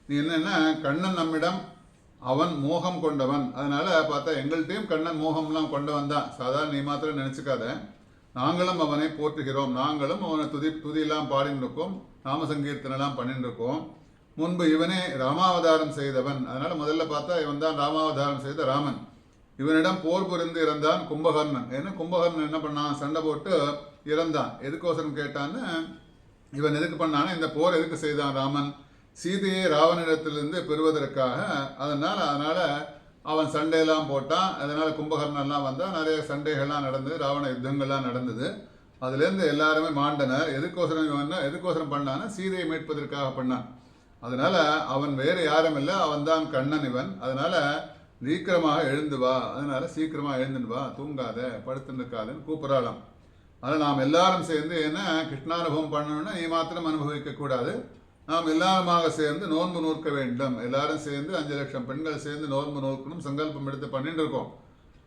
நீ என்னன்னா கண்ணன் நம்மிடம் அவன் மோகம் கொண்டவன், அதனால பார்த்தா எங்கள்கிட்டையும் கண்ணன் மோகம்லாம் கொண்டவன் தான், சாதாரண நீ மாத்திரம் நினச்சிக்காத, நாங்களும் அவனை போற்றுகிறோம், நாங்களும் அவனை துதியெல்லாம் பாடின்னு இருக்கோம், நாம சங்கீர்த்தனெல்லாம் பண்ணிட்டு இருக்கோம். முன்பு இவனே ராமாவதாரம் செய்தவன், அதனால முதல்ல பார்த்தா இவன் தான் ராமாவதாரம் செய்த ராமன். இவனிடம் போர் புரிந்து இறந்தான் கும்பகர்ணன். ஏன்னா கும்பகர்ணன் என்ன பண்ணான், சண்டை போட்டு இறந்தான். எதுக்கோசரம் கேட்டான்னு, இவன் எதுக்கு பண்ணான்னா, இந்த போர் எதுக்கு செய்தான் ராமன், சீதையை ராவனிடத்திலிருந்து பெறுவதற்காக. அதனால அவன் சண்டையெல்லாம் போட்டான். அதனால கும்பகர்ணன்லாம் வந்தால் நிறைய சண்டைகள்லாம் நடந்தது, ராவண யுத்தங்கள்லாம் நடந்தது. அதுலேருந்து எல்லாருமே மாண்டனர். எதுக்கோசரம் பண்ணான்னா, சீதையை மீட்பதற்காக பண்ணான். அதனால அவன் வேறு யாரும் இல்லை, அவன் தான் கண்ணன் இவன். அதனால சீக்கிரமாக எழுந்து வா, அதனால சீக்கிரமாக எழுந்துன்னு வா, தூங்காத, படுத்துன்னு இருக்காதுன்னு கூப்பிடலாம். அதில் நாம் எல்லாரும் சேர்ந்து என்ன கிருஷ்ணானுபவம் பண்ணணும்னா, நீ மாத்திரம் அனுபவிக்க கூடாது, நாம் எல்லாருமாக சேர்ந்து நோன்பு நூற்க வேண்டும். எல்லாரும் சேர்ந்து 5 லட்சம் பெண்கள் சேர்ந்து நோன்பு நூற்கணும் சங்கல்பம் எடுத்து பண்ணிட்டு இருக்கோம்.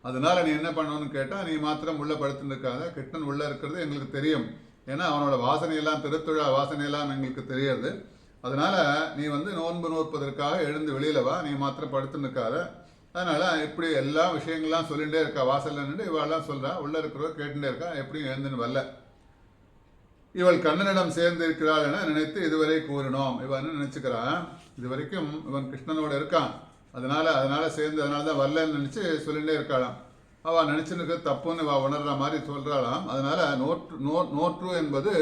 அதனால நீ என்ன பண்ணணும்னு கேட்டால், நீ மாத்திரம் உள்ள படுத்துன்னு இருக்காத, கிருஷ்ணன் உள்ள இருக்கிறது எங்களுக்கு தெரியும். ஏன்னா அவனோட வாசனையெல்லாம், திருத்துழா வாசனையெல்லாம் எங்களுக்கு தெரியாது. அதனால நீ நோன்பு நோற்பதற்காக எழுந்து வெளியில வா, நீ மாத்திரம் படுத்துன்னு இருக்காத. அதனால இப்படி எல்லா விஷயங்கள்லாம் சொல்லிகிட்டே இருக்கா. வாசல்ல நின்று இவாள்லாம் சொல்றா, உள்ள இருக்கிறவ கேட்டுட்டே இருக்கா, எப்படியும் எழுந்துன்னு வரல. இவள் கண்ணனிடம் சேர்ந்து இருக்கிறாள் என நினைத்து இதுவரை கூறினோம். இவன் நினைச்சுக்கிறான், இது வரைக்கும் இவன் கிருஷ்ணனோட இருக்கான், அதனால சேர்ந்து தான் வரலன்னு நினைச்சு சொல்லிகிட்டே இருக்காளாம். அவள் நினைச்சுன்னு தப்புன்னு அவள் உணர்ற மாதிரி சொல்றாளாம். அதனால நோற்று என்பது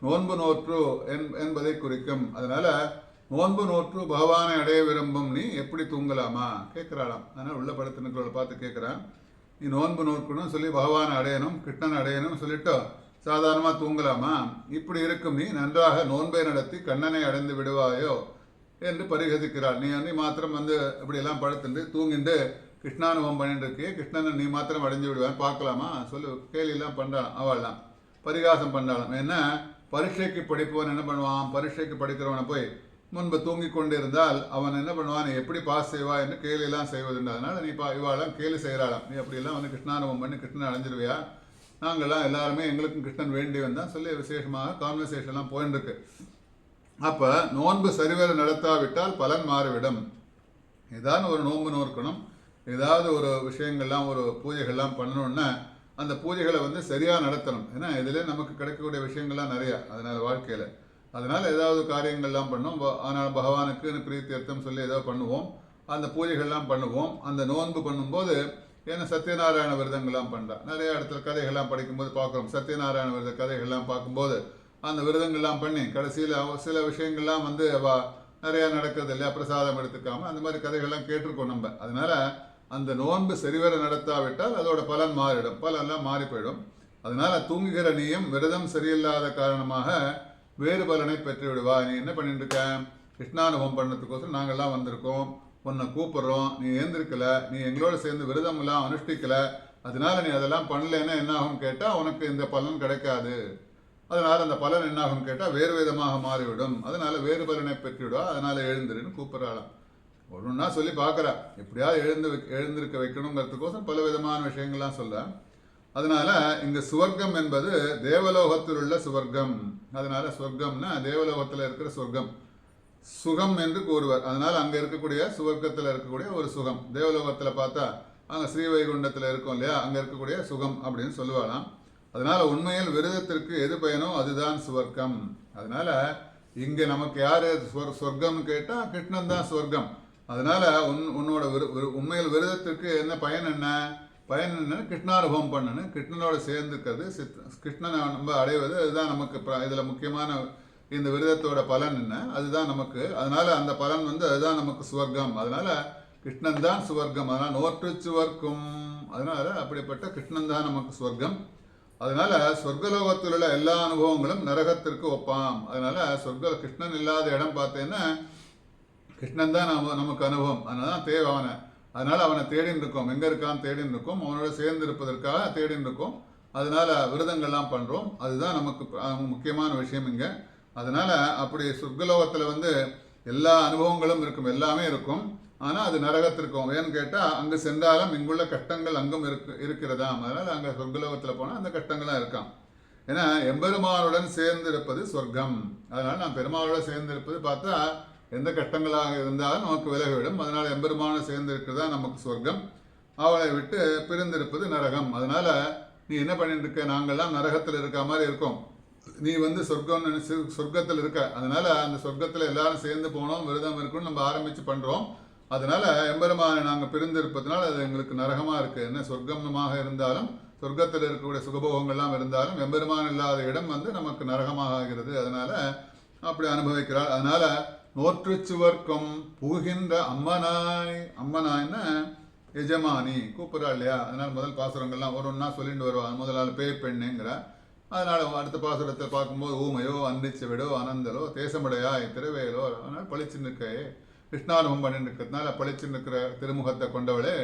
நோன்பு நோற்று என்பதை குறிக்கும். அதனால நோன்பு நோற்று பகவானை அடைய விரும்பும் நீ எப்படி தூங்கலாமா கேட்கிறாளாம். அதனால உள்ள படுத்துனுக்களை பார்த்து கேட்கிறான், நீ நோன்பு நோக்கணும் சொல்லி பகவானை அடையணும், கிருஷ்ணன் அடையணும் சொல்லிட்டு சாதாரணமாக தூங்கலாமா? இப்படி இருக்கும் நீ நன்றாக நோன்பை நடத்தி கண்ணனை அடைந்து விடுவாயோ என்று பரிகசிக்கிறாள். நீ மாத்திரம் இப்படியெல்லாம் படுத்துட்டு தூங்கிட்டு கிருஷ்ணானுபவம் பண்ணிட்டு இருக்கியே, கிருஷ்ணனை நீ மாத்திரம் அடைஞ்சு விடுவேன் பார்க்கலாமா சொல்லு கேலியெல்லாம் பண்ணுறான். அவள்லாம் பரிகாசம் பண்ணாலும். ஏன்னா பரீட்சைக்கு படிப்பவன் என்ன பண்ணுவான், பரீட்சைக்கு படிக்கிறவனை போய் முன்பு தூங்கி கொண்டு இருந்தால் அவன் என்ன பண்ணுவான், நீ எப்படி பாஸ் செய்வா என்று கேலியெல்லாம் செய்வதுண்டு. அதனால நீ இவாளெல்லாம் கேலி செய்கிறாளாம். நீ அப்படியெல்லாம் கிருஷ்ணானுபவம் பண்ணி கிருஷ்ணன் அடைஞ்சிருவியா, நாங்கள்லாம் எல்லாருமே எங்களுக்கும் கிருஷ்ணன் வேண்டியவன் தான் சொல்லி விசேஷமாக கான்வர்சேஷன்லாம் போயின்னு இருக்கு. அப்போ நோன்பு சரிவர நடத்தாவிட்டால் பலன் மாறிவிடும். ஏதாவது ஒரு நோன்பு நோக்கணும், ஏதாவது ஒரு விஷயங்கள்லாம் ஒரு பூஜைகள்லாம் பண்ணணுன்னா அந்த பூஜைகளை சரியாக நடத்தணும். ஏன்னா இதில் நமக்கு கிடைக்கக்கூடிய விஷயங்கள்லாம் நிறையா அதனால் வாழ்க்கையில். அதனால் ஏதாவது காரியங்கள்லாம் பண்ணோம். ஆனால் பகவானுக்கு பிரீத்தியர்த்தம் சொல்லி ஏதோ பண்ணுவோம், அந்த பூஜைகள்லாம் பண்ணுவோம். அந்த நோன்பு பண்ணும்போது ஏன்னா சத்யநாராயண விரதங்கள்லாம் பண்ணுறா. நிறைய இடத்துல கதைகள்லாம் படிக்கும்போது பார்க்குறோம். சத்யநாராயண விரத கதைகள்லாம் பார்க்கும்போது அந்த விரதங்கள்லாம் பண்ணி கடைசியில் சில விஷயங்கள்லாம் நிறையா நடக்கிறது இல்லையா, பிரசாதம் எடுத்துக்காமல் அந்த மாதிரி கதைகள்லாம் கேட்டிருக்கோம் நம்ம. அதனால் அந்த நோன்பு சரிவர நடத்தாவிட்டால் அதோட பலன் மாறிடும், பலன்லாம் மாறி போயிடும். அதனால தூங்குகிற நீயும் விரதம் சரியில்லாத காரணமாக வேறு பலனை பெற்று விடுவா. நீ என்ன பண்ணிட்டு இருக்க, கிருஷ்ணானுபவம் பண்ணதுக்கோசரம் நாங்கள்லாம் வந்திருக்கோம், உன்னை கூப்பிடுறோம், நீ ஏந்திருக்கல, நீ எங்களோட சேர்ந்து விரதம் எல்லாம் அனுஷ்டிக்கல, அதனால நீ அதெல்லாம் பண்ணலன்னா என்ன ஆகும் கேட்டால் உனக்கு இந்த பலன் கிடைக்காது. அதனால அந்த பலன் என்ன ஆகும் கேட்டால் வேறு விதமாக மாறிவிடும். அதனால வேறு பலனை பெற்றுவிடுவா. அதனால எழுந்துருன்னு கூப்பிட்றாளாம். ஒன்றுன்னா சொல்லி பார்க்குறா, எப்படியாவது எழுந்திருக்க வைக்கணுங்கிறதுக்கோசம் பல விதமான விஷயங்கள்லாம் சொல்ல. அதனால இங்க சுவர்க்கம் என்பது தேவலோகத்தில் உள்ள சுவர்க்கம். அதனால சொர்க்கம்னா தேவலோகத்தில் இருக்கிற சொர்க்கம், சுகம் என்று கூறுவர். அதனால அங்க இருக்கக்கூடிய சுவர்க்கத்தில் இருக்கக்கூடிய ஒரு சுகம். தேவலோகத்தில் பார்த்தா அங்கே ஸ்ரீவைகுண்டத்தில் இருக்கும் இல்லையா, அங்கே இருக்கக்கூடிய சுகம் அப்படின்னு சொல்லுவாளாம். அதனால உண்மையில் விரதத்திற்கு எது பயனோ அதுதான் சுவர்க்கம். அதனால இங்கே நமக்கு யார் சொர்க்கம்னு கேட்டால் கிருஷ்ணன் தான் சொர்க்கம். அதனால உன்னோட உண்மையில் விரதத்திற்கு என்ன பயன், பயன் என்னன்னு கிருஷ்ணானுபவம் பண்ணணும், கிருஷ்ணனோட சேர்ந்துக்கிறது, கிருஷ்ணனை நம்ம அடைவது, அதுதான் நமக்கு இதில் முக்கியமான இந்த விரதத்தோட பலன் என்ன, அதுதான் நமக்கு. அதனால அந்த பலன் அதுதான் நமக்கு சுவர்க்கம். அதனால கிருஷ்ணன் தான் சுவர்க்கம். அதனால் நோற்று சுவர்க்கும். அதனால அப்படிப்பட்ட கிருஷ்ணன் தான் நமக்கு சுவர்க்கம். அதனால சொர்க்கலோகத்தில் உள்ள எல்லா அனுபவங்களும் நரகத்திற்கு ஒப்பாம். அதனால கிருஷ்ணன் இல்லாத இடம் பார்த்தேன்னா கிருஷ்ணன் தான் நமக்கு அனுபவம். அதனால தான் தேவை அவனை. அதனால அவனை தேடின்னு இருக்கோம், எங்கே இருக்கான்னு தேடின்னு இருக்கோம், அவனோட சேர்ந்து இருப்பதற்காக தேடின்னு இருக்கோம். அதனால விரதங்கள்லாம் பண்ணுறோம். அதுதான் நமக்கு முக்கியமான விஷயம் இங்கே. அதனால அப்படி சொர்க்கலோகத்தில் எல்லா அனுபவங்களும் இருக்கும், எல்லாமே இருக்கும். ஆனால் அது நரகத்திற்கும். ஏன்னு கேட்டால் அங்கே சென்றாலும் இங்குள்ள கஷ்டங்கள் அங்கும் இருக்கிறதாம். அதனால் அங்கே சொர்க்கலோகத்தில் போனால் அந்த கஷ்டங்கள்லாம் இருக்காம். ஏன்னா எம்பெருமானுடன் சேர்ந்து இருப்பது சொர்க்கம். அதனால் நான் பெருமாளோட சேர்ந்து இருப்பது பார்த்தா எந்த கஷ்டங்களாக இருந்தாலும் நமக்கு விலகிவிடும். அதனால் எம்பெருமான சேர்ந்து இருக்கிறதா நமக்கு சொர்க்கம், அவளை விட்டு பிரிந்திருப்பது நரகம். அதனால் நீ என்ன பண்ணிட்டு இருக்க, நாங்கள்லாம் நரகத்தில் இருக்க மாதிரி இருக்கோம், நீ சொர்க்கத்தில் இருக்க. அதனால் அந்த சொர்க்கத்தில் எல்லாரும் சேர்ந்து போனோம், விரதம் இருக்கணும்னு நம்ம ஆரம்பித்து பண்ணுறோம். அதனால எம்பெருமானை நாங்கள் பிரிந்து இருப்பதனால அது எங்களுக்கு நரகமாக இருக்குது. என்ன சொர்க்கமாக இருந்தாலும் சொர்க்கத்தில் இருக்கக்கூடிய சுகபோகங்கள்லாம் இருந்தாலும் எம்பெருமான் இல்லாத இடம் வந்து நமக்கு நரகமாக ஆகிறது. அதனால அப்படி அனுபவிக்கிறாள். அதனால நோற்றுச்சுவர்க்கம் புகுகின்ற அம்மனாய், அம்மனாய்னா எஜமானி கூப்பிட்றா இல்லையா? அதனால முதல் பாசுரங்கள்லாம் ஒரு ஒன்றா சொல்லிட்டு வருவாங்க. முதலால் பேய் பெண்ணுங்கிற. அதனால அடுத்த பாசுரத்தை பார்க்கும்போது ஊமையோ அன்றிச்சு விடோ அனந்தலோ தேசமுடையாய் திருவேலோ, அதனால பளிச்சு நிற்கையே கிருஷ்ணானுபவம் பண்ணிட்டு இருக்கிறதுனால பளிச்சு நிற்கிற திருமுகத்தை கொண்டவளே,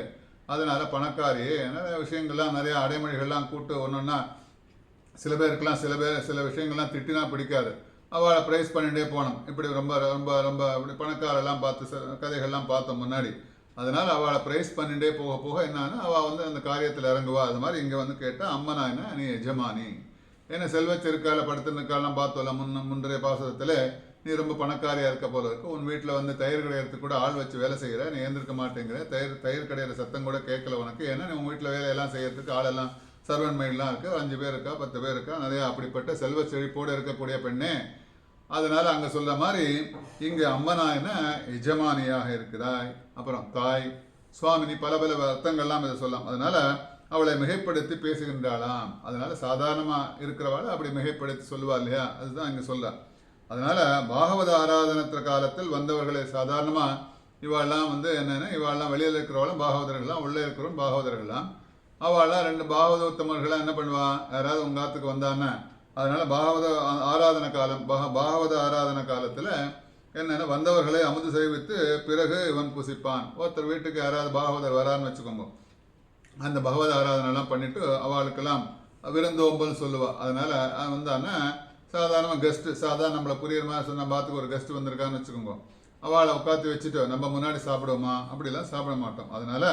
அதனால பணக்காரியே, நிறைய விஷயங்கள்லாம் நிறைய அடைமொழிகள்லாம் கூட்டு ஒன்றொன்னா சில பேருக்கெல்லாம் சில விஷயங்கள்லாம் திட்டினா பிடிக்காது. அவளை ப்ரைஸ் பண்ணிகிட்டே போனோம். இப்படி ரொம்ப ரொம்ப ரொம்ப இப்படி பணக்காரெல்லாம் பார்த்து கதைகள்லாம் பார்த்தோம் முன்னாடி. அதனால் அவளை ப்ரைஸ் பண்ணிகிட்டே போக போக என்னன்னா அவள் வந்து அந்த காரியத்தில் இறங்குவா. அது மாதிரி இங்கே வந்து கேட்டால் அம்மனா என்ன நீ எஜமானி, ஏன்னா செல்வச்செருக்கால படுத்துனுக்காலாம் பார்த்தோம்ல முன்றைய பாசத்தில், நீ ரொம்ப பணக்காரியாக இருக்க போல இருக்கு. உன் வீட்டில் வந்து தயிர் கடையிறதுக்கு கூட ஆள் வச்சு வேலை செய்கிற, நீ ஏந்திருக்க மாட்டேங்கிற, தயிர் கடையிற சத்தம் கூட கேட்கல உனக்கு. ஏன்னா நீ உங்கள் வீட்டில் வேலையெல்லாம் செய்யறதுக்கு ஆளெல்லாம் சர்வன் மைட்லாம் இருக்குது, 5 பேர் இருக்கா 10 பேர் இருக்கா, நிறையா அப்படிப்பட்ட செல்வ செழிப்போடு இருக்கக்கூடிய பெண்ணே. அதனால அங்கே சொல்ற மாதிரி இங்கே அம்மனாயின எஜமானியாக இருக்கிறாய். அப்புறம் தாய் சுவாமினி பல பல அர்த்தங்கள்லாம் இதை சொல்லலாம். அதனால அவளை மிகைப்படுத்தி பேசுகின்றாளாம். அதனால சாதாரணமாக இருக்கிறவாள் அப்படி மிகைப்படுத்தி சொல்லுவா இல்லையா, அதுதான் இங்கே சொல்ல. அதனால பாகவத ஆராதனத்திர காலத்தில் வந்தவர்களை சாதாரணமாக இவாள்லாம் வந்து என்னென்னா இவாள்லாம் வெளியில் இருக்கிறவளும் பாகவதர்கள்லாம், உள்ளே இருக்கிறவரும் பாகவதர்கள்லாம். அவள்லாம் 2 பாகவதோத்தமர்களாக என்ன பண்ணுவான், யாராவது உங்கள் காத்துக்கு வந்தானே. அதனால பாகவத ஆராதன காலம், பாகவத ஆராதன காலத்தில் என்னென்னா வந்தவர்களை அமுது செய்வித்து பிறகு இவன் புசிப்பான். ஒருத்தர் வீட்டுக்கு யாராவது பாகவதர் வரான்னு வச்சுக்கோங்க, அந்த பகவத ஆராதனைலாம் பண்ணிவிட்டு அவளுக்கெல்லாம் விருந்தோம்பல் சொல்லுவாள். அதனால் வந்தான்னா சாதாரணமாக கெஸ்ட்டு, சாதாரண நம்மளை புரியுற மாதிரி சொன்ன பாத்துக்கு ஒரு கெஸ்ட் வந்திருக்கான்னு வச்சுக்கோங்க, அவளை உட்காந்து வச்சுட்டு நம்ம முன்னாடி சாப்பிடுவோமா, அப்படிலாம் சாப்பிட மாட்டோம். அதனால்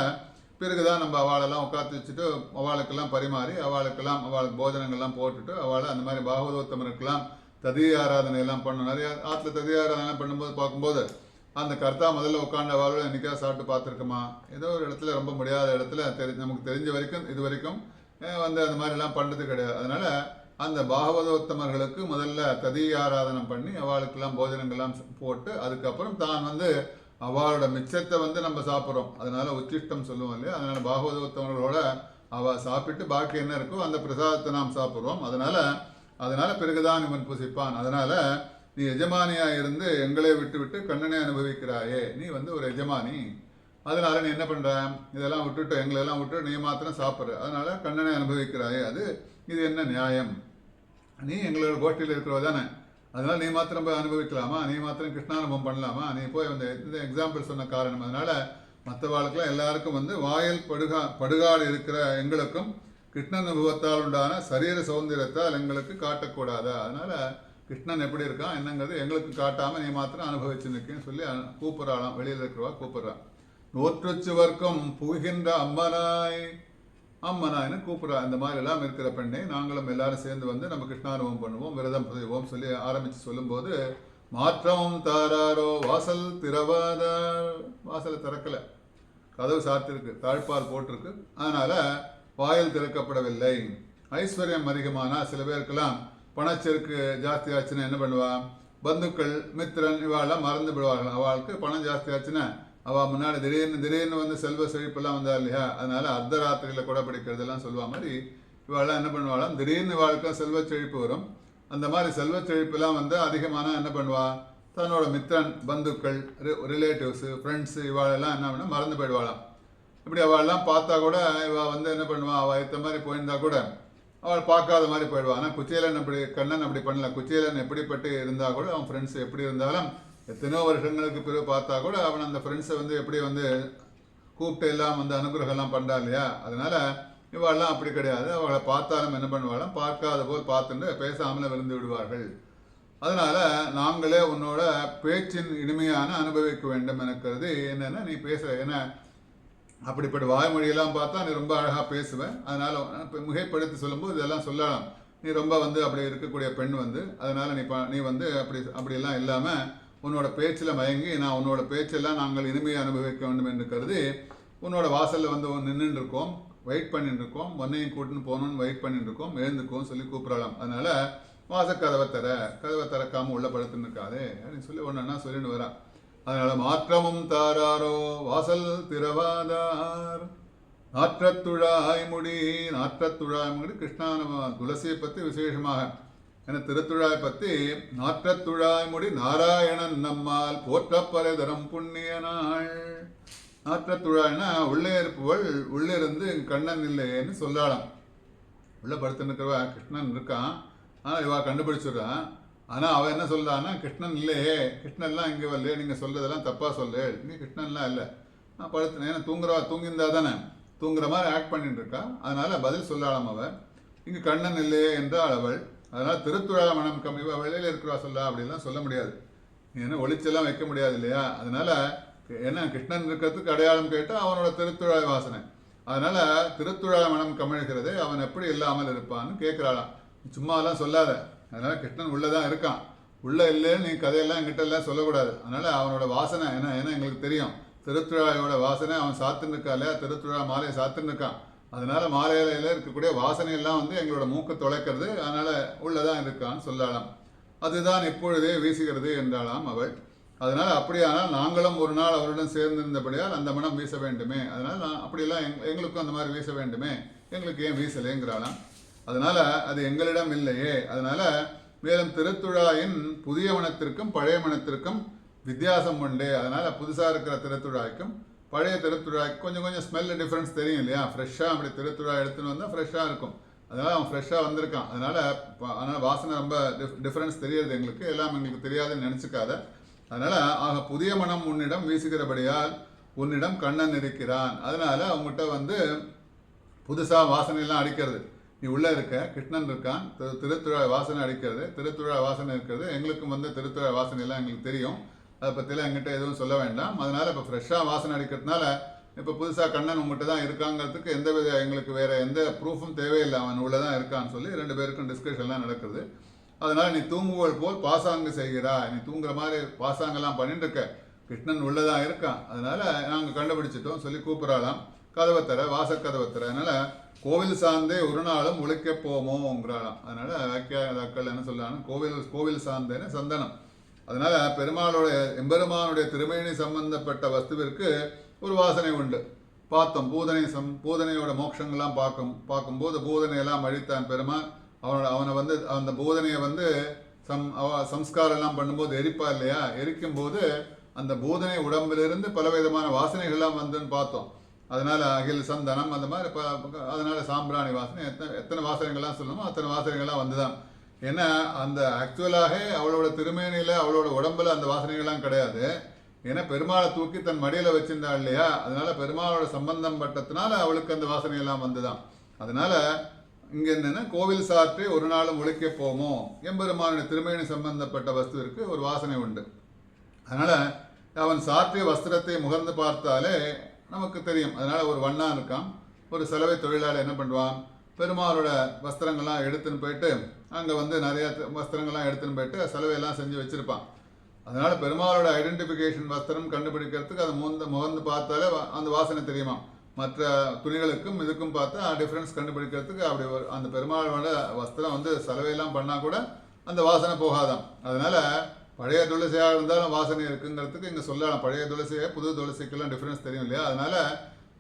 பிறகுதான் நம்ம அவளெல்லாம் உட்காந்து வச்சுட்டு அவளுக்கெல்லாம் பரிமாறி அவளுக்கு போஜனங்கள்லாம் போட்டுட்டு அவளை அந்த மாதிரி பாகவதோத்தமருக்கெல்லாம் ததிய ஆராதனை எல்லாம் பண்ணணும். நிறைய ஆற்றுல ததிய ஆராதனை பண்ணும்போது பார்க்கும்போது அந்த கர்த்தா முதல்ல உட்காந்து அவளோட என்னைக்காவது சாப்பிட்டு பார்த்துருக்குமா, ஏதோ ஒரு இடத்துல ரொம்ப முடியாத இடத்துல நமக்கு தெரிஞ்ச வரைக்கும் இது வரைக்கும் வந்து அந்த மாதிரிலாம் பண்ணுறது கிடையாது. அதனால் அந்த பாகவதோத்தமர்களுக்கு முதல்ல ததிய ஆராதனை பண்ணி அவளுக்கெல்லாம் போஜனங்கள்லாம் போட்டு அதுக்கப்புறம் தான் வந்து அவளோட மிச்சத்தை வந்து நம்ம சாப்பிட்றோம். அதனால உச்சிஷ்டம் சொல்லுவோம் இல்லையா. அதனால பாகவதோத்தமர்களோட அவள் சாப்பிட்டு பாக்கி என்ன இருக்கோ அந்த பிரசாதத்தை நாம் சாப்பிட்றோம். அதனால பிறகுதான் இவன் புசிப்பான். அதனால நீ எஜமானியா இருந்து எங்களை விட்டு விட்டு கண்ணனை அனுபவிக்கிறாயே, நீ வந்து ஒரு எஜமானி. அதனால நீ என்ன பண்ற, இதெல்லாம் விட்டுட்டு எங்களெல்லாம் விட்டு நீ மாத்திரம் சாப்பிட்ற, அதனால கண்ணனை அனுபவிக்கிறாயே. இது என்ன நியாயம், நீ எங்களோட கோஷ்டியில் இருக்கிறவ தானே, அதனால் நீ மாத்திரம் போய் அனுபவிக்கலாமா, நீ மாத்திரம் கிருஷ்ணானுபவம் பண்ணலாமா, நீ போய் வந்து இந்த எக்ஸாம்பிள் சொன்ன காரணம். அதனால் மற்றவாளுக்கெல்லாம் எல்லாருக்கும் வந்து வாயில் படுகாடு இருக்கிற எங்களுக்கும் கிருஷ்ணன் அனுபவத்தால் உண்டான சரீர சௌந்தரியத்தால் எங்களுக்கு காட்டக்கூடாதா, அதனால் கிருஷ்ணன் எப்படி இருக்கான் என்னங்கிறது எங்களுக்கு காட்டாமல் நீ மாத்திரம் அனுபவிச்சு நிற்கன்னு சொல்லி கூப்பிட்றாளாம். வெளியில் இருக்கிறவா கூப்பிட்றான். நோற்றுச்சுவர்க்கம் புகின்ற அம்மனாயின்னு கூப்பிட்றா. இந்த மாதிரி எல்லாம் இருக்கிற பெண்ணை நாங்களும் எல்லாரும் சேர்ந்து வந்து நம்ம கிருஷ்ணானுபவம் பண்ணுவோம், விரதம் செய்வோம் சொல்லி ஆரம்பித்து சொல்லும்போது மாற்றமும் தாராரோ வாசல் திறவாதார், வாசலை திறக்கலை, கதவு சாத்திருக்கு, தாழ்பால் போட்டிருக்கு, அதனால் வாயில் திறக்கப்படவில்லை. ஐஸ்வர்யம் அதிகமானா சில பேருக்கெல்லாம் பணச்செருக்கு ஜாஸ்தி ஆச்சுன்னா என்ன பண்ணுவா, பந்துக்கள் மித்திரன் இவாளெல்லாம் மறந்து விடுவார்கள். அவளுக்கு பணம் ஜாஸ்தி ஆச்சுன்னா அவள் முன்னாடி திடீர்னு வந்து செல்வ செழிப்பெல்லாம் வந்தா இல்லையா, அதனால அர்த்தராத்திரியில் கூட பிடிக்கிறதெல்லாம் சொல்லுவா மாதிரி இவாளெல்லாம் என்ன பண்ணுவாளாம், திடீர்னு இவாளுக்கும் செல்வ செழிப்பு வரும். அந்த மாதிரி செல்வ செழிப்பெல்லாம் வந்து அதிகமான என்ன பண்ணுவா, தன்னோட மித்திரன் பந்துக்கள் ரிலேட்டிவ்ஸு ஃப்ரெண்ட்ஸு இவாளெல்லாம் என்ன பண்ண மறந்து போயிடுவாளாம். இப்படி அவளெல்லாம் பார்த்தா கூட இவள் வந்து என்ன பண்ணுவாள், அவள் ஏற்ற மாதிரி போயிருந்தா கூட அவள் பார்க்காத மாதிரி போயிடுவான். ஆனால் குச்சேலன் அப்படி கண்ணன் அப்படி பண்ணல. குச்சேலன் எப்படிப்பட்டு இருந்தால் கூட அவன் ஃப்ரெண்ட்ஸ் எப்படி இருந்தாலும் எத்தனையோ வருஷங்களுக்கு பிறகு பார்த்தா கூட அவன் அந்த ஃப்ரெண்ட்ஸை வந்து எப்படி வந்து கூப்பிட்டு எல்லாம் வந்து அனுகிரகம்லாம் பண்ணுறா இல்லையா. அதனால் இவாளெல்லாம் அப்படி கிடையாது. அவளை பார்த்தாலும் என்ன பண்ணுவாளாம், பார்க்காத போல் பார்த்துட்டு பேசாமலே விருந்து விடுவார்கள். அதனால் நாங்களே உன்னோட பேச்சின் இனிமையான அனுபவிக்க வேண்டும் எனக்கிறது. என்னென்னா நீ பேசுகிற ஏன்னா அப்படிப்பட்ட வாய்மொழியெல்லாம் பார்த்தா நீ ரொம்ப அழகாக பேசுவேன். அதனால் மிகைப்படுத்தி சொல்லும்போது இதெல்லாம் சொல்லலாம், நீ ரொம்ப வந்து அப்படி இருக்கக்கூடிய பெண் வந்து, அதனால் நீ வந்து அப்படியெல்லாம் இல்லாமல் உன்னோட பேச்சில் மயங்கி நான் உன்னோட பேச்செல்லாம் நாங்கள் இனிமையை அனுபவிக்க வேண்டும் என்று கருதி உன்னோட வாசலில் வந்து நின்றுட்டு இருக்கோம், வெயிட் பண்ணிட்டு இருக்கோம், ஒன்னையும் கூட்டுன்னு போகணுன்னு வெயிட் பண்ணிட்டு இருக்கோம், எழுந்துக்கோன்னு சொல்லி கூப்பிடலாம். அதனால் வாசக்கதவை திறக்காமல் உள்ள படுத்துன்னு இருக்காது அப்படின்னு சொல்லி ஒன்றுன்னா சொல்லிட்டு வரா. அதனால மாற்றமும் தாராரோ வாசல் திறவாதார். நாற்றத்துழாய்முடி, நாற்றத்துழாய்முடி கிருஷ்ணா நம்ம துளசியை பற்றி விசேஷமாக, ஏன்னா திருத்துழாய் பற்றி நாற்றத்துழாய்முடி நாராயணன் நம்மால் போற்றப்பலை தரம் புண்ணிய நாள். நாற்றத்துழாய்னா உள்ளே இருப்பவள் உள்ளே இருந்து கண்ணன் இல்லையேன்னு சொல்லலாம். உள்ளே படுத்து நிற்கிறவா கிருஷ்ணன் இருக்கான், ஆனால் இவா கண்டுபிடிச்சிடுறான். ஆனால் அவன் என்ன சொல்கிறான்னா கிருஷ்ணன் இல்லையே, கிருஷ்ணன்லாம் இங்கே வரலையே, நீங்கள் சொல்கிறதெல்லாம் தப்பாக சொல்லு, இங்கே கிருஷ்ணன்லாம் இல்லை, நான் படுத்துனேன், ஏன்னா தூங்குறவா தூங்கியிருந்தா தானே, தூங்குற மாதிரி ஆக்ட் பண்ணிட்டு இருக்கா. அதனால் பதில் சொல்லலாம் அவள், இங்கே கண்ணன் இல்லையே என்றாள் அவள். அதனால் திருத்துழா மனம் கம்மி, வெளியில் இருக்கிறவா சொல்லா அப்படிலாம் சொல்ல முடியாது, ஏன்னா ஒளிச்செல்லாம் வைக்க முடியாது இல்லையா. அதனால் ஏன்னா கிருஷ்ணன் இருக்கிறதுக்கு அடையாளம் கேட்டால் அவனோட திருத்துழாய் வாசனை. அதனால் திருத்துழாய் மனம் கமிழ்கிறது, அவன் எப்படி இல்லாமல் இருப்பான்னு கேட்குறாளாம். சும்மாலாம் சொல்லாத, அதனால் கிருஷ்ணன் உள்ளே தான் இருக்கான், உள்ளே இல்லைன்னு நீ கதையெல்லாம் என்கிட்ட எல்லாம் சொல்லக்கூடாது. அதனால் அவனோட வாசனை ஏன்னா எங்களுக்கு தெரியும், திருத்துழாயோட வாசனை, அவன் சாத்துன்னு இருக்கா இல்லையா, திருத்துழா மாலையை சாத்துன்னு இருக்கான். அதனால் மாலையில இருக்கக்கூடிய வாசனையெல்லாம் வந்து எங்களோட மூக்கு தொலைக்கிறது, அதனால் உள்ளே தான் இருக்கான்னு சொல்லலாம். அதுதான் இப்பொழுதே வீசுகிறது என்றாலாம் அவள். அதனால் அப்படியானால் நாங்களும் ஒரு நாள் அவருடன் சேர்ந்திருந்தபடியால் அந்த மனம் வீச வேண்டுமே, அதனால் அப்படியெல்லாம் எங்களுக்கும் அந்த மாதிரி வீச வேண்டுமே, எங்களுக்கு ஏன் வீசலேங்கிறாளாம். அதனால் அது எங்களிடம் இல்லையே. அதனால் மேலும் திருத்துழாயின் புதிய மனத்திற்கும் பழைய மனத்திற்கும் வித்தியாசம் உண்டு. அதனால் புதுசாக இருக்கிற திருத்துழாய்க்கும் பழைய திருத்துழாய்க்கு கொஞ்சம் கொஞ்சம் ஸ்மெல்லு டிஃப்ரென்ஸ் தெரியும் இல்லையா. ஃப்ரெஷ்ஷாக அப்படி திருத்துழாய் எடுத்துன்னு வந்தால் ஃப்ரெஷ்ஷாக இருக்கும், அதனால் அவன் ஃப்ரெஷ்ஷாக வந்திருக்கான். அதனால் வாசனை ரொம்ப டிஃப்ரென்ஸ் தெரியுது எங்களுக்கு, எல்லாம் எங்களுக்கு தெரியாதுன்னு நினச்சிக்காத. அதனால் ஆக புதிய மனம் உன்னிடம் வீசுகிறபடியால் உன்னிடம் கண்ணன் இருக்கிறான். அதனால் அவங்ககிட்ட வந்து புதுசாக வாசனையெல்லாம் அடிக்கிறது, நீ உள்ளே இருக்க கிருஷ்ணன் இருக்கான், திருத்துழாய் வாசனை அடிக்கிறது, திருத்துழாய் வாசனை இருக்கிறது, எங்களுக்கும் வந்து திருத்துழாய் வாசனையெல்லாம் எங்களுக்கு தெரியும், அதை பற்றிலாம் எங்கிட்ட எதுவும் சொல்ல வேண்டாம். அதனால் இப்போ ஃப்ரெஷ்ஷாக வாசனை அடிக்கிறதுனால இப்போ புதுசாக கண்ணன் உங்கள்கிட்ட தான் இருக்காங்கிறதுக்கு எந்த வித எங்களுக்கு வேறு எந்த ப்ரூஃபும் தேவையில்லை, அவன் உள்ளே தான் இருக்கான்னு சொல்லி 2 பேருக்கும் டிஸ்கஷன்லாம் நடக்குது. அதனால் நீ தூங்குவோல் போல் பாசாங்கு செய்கிறா, நீ தூங்குற மாதிரி பாசாங்கெல்லாம் பண்ணிட்டு இருக்க, கிருஷ்ணன் உள்ளே தான் இருக்கான், அதனால் நாங்கள் கண்டுபிடிச்சிட்டோம் சொல்லி கூப்பிடலாம். கதவை தர, வாசக்கதவை தர. அதனால் கோவில் சார்ந்தே ஒரு நாளும் உழைக்க போமோங்கிறாளாம். அதனால் வாக்கியாக்கள் என்ன சொல்லலாம், கோவில் சார்ந்தேன்னு சந்தனம். அதனால் பெருமாளுடைய எம்பெருமானுடைய திருமேனி சம்பந்தப்பட்ட வஸ்துவிற்கு ஒரு வாசனை உண்டு. பார்த்தோம் பூதனையோட மோட்சங்கள்லாம் பார்க்கும்போது பூதனையெல்லாம் அழித்தான் பெருமாள். அவனை வந்து அந்த பூதனையை வந்து சம்ஸ்காரம்லாம் பண்ணும்போது எரிப்பா இல்லையா, எரிக்கும்போது அந்த பூதனை உடம்பிலிருந்து பலவிதமான வாசனைகள்லாம் வந்துன்னு பார்த்தோம். அதனால் அகில் சந்தனம் அந்த மாதிரி அதனால் சாம்பிராணி வாசனை எத்தனை வாசனைகள்லாம் சொல்லணுமோ அத்தனை வாசனைகள்லாம் வந்துதான். ஏன்னா அந்த ஆக்சுவலாக அவளோட திருமேனியில் அவளோட உடம்புல அந்த வாசனைகள்லாம் கிடையாது. ஏன்னா பெருமாளை தூக்கி தன் மடியில் வச்சிருந்தாள் இல்லையா, அதனால பெருமாளோட சம்பந்தம் பட்டத்தினால அவளுக்கு அந்த வாசனையெல்லாம் வந்துதான். அதனால இங்கே என்னென்னா கோவில் சாற்றி ஒரு நாளும் உழைக்க போமோ, எம்பெருமானுடைய திருமேனி சம்பந்தப்பட்ட வஸ்துவிற்கு ஒரு வாசனை உண்டு. அதனால் அவன் சாற்றிய வஸ்திரத்தை முகர்ந்து பார்த்தாலே நமக்கு தெரியும். அதனால் ஒரு வண்ணான் இருக்கான், ஒரு சலவை தொழிலாளி என்ன பண்ணுவான், பெருமாளோட வஸ்திரங்கள்லாம் எடுத்துன்னு போயிட்டு அங்கே வந்து நிறையா வஸ்திரங்கள்லாம் எடுத்துன்னு போயிட்டு சலவையெல்லாம் செஞ்சு வச்சுருப்பான். அதனால் பெருமாளோட ஐடென்டிஃபிகேஷன் வஸ்திரம் கண்டுபிடிக்கிறதுக்கு அதை முகர்ந்து பார்த்தாலே அந்த வாசனை தெரியுமா. மற்ற துணிகளுக்கும் இதுக்கும் பார்த்தா டிஃப்ரென்ஸ் கண்டுபிடிக்கிறதுக்கு அப்படி அந்த பெருமாளோட வஸ்திரம் வந்து சலவையெல்லாம் பண்ணால் கூட அந்த வாசனை போகாதான். அதனால் பழைய துளசியாக இருந்தாலும் வாசனை இருக்குங்கிறதுக்கு இங்கே சொல்லலாம். பழைய துளசியை புது துளசிக்கெல்லாம் டிஃப்ரென்ஸ் தெரியும் இல்லையா. அதனால்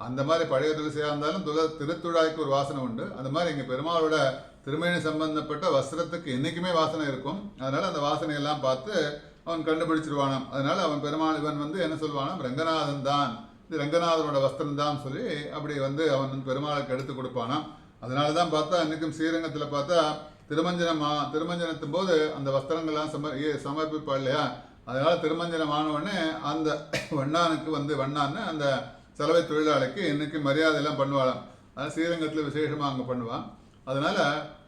அந்த மாதிரி பழைய துளசியாக இருந்தாலும் திருத்துழாய்க்கு ஒரு வாசனை உண்டு. அந்த மாதிரி இங்கே பெருமாளோட திருமேனி சம்பந்தப்பட்ட வஸ்திரத்துக்கு என்றைக்குமே வாசனை இருக்கும். அதனால் அந்த வாசனையெல்லாம் பார்த்து அவன் கண்டுபிடிச்சிருவானாம். அதனால் அவன் பெருமாள் இவன் வந்து என்ன சொல்வானாம், ரங்கநாதன் தான், இது ரங்கநாதனோட வஸ்திரம் தான் சொல்லி அப்படி வந்து அவன் வந்து பெருமாளுக்கு எடுத்து கொடுப்பானாம். அதனால தான் பார்த்தா இன்றைக்கும் ஸ்ரீரங்கத்தில் பார்த்தா திருமஞ்சனத்தும் போது அந்த வஸ்திரங்கள்லாம் சமர்ப்பிப்பா இல்லையா. அதனால் திருமஞ்சனம் ஆனவுடனே அந்த வண்ணானுக்கு வந்து வண்ணான்னு அந்த சலவை தொழிலாளிக்கு இன்னைக்கு மரியாதையெல்லாம் பண்ணுவாளாம். அதனால் ஸ்ரீரங்கத்தில் விசேஷமாக அங்கே பண்ணுவான். அதனால்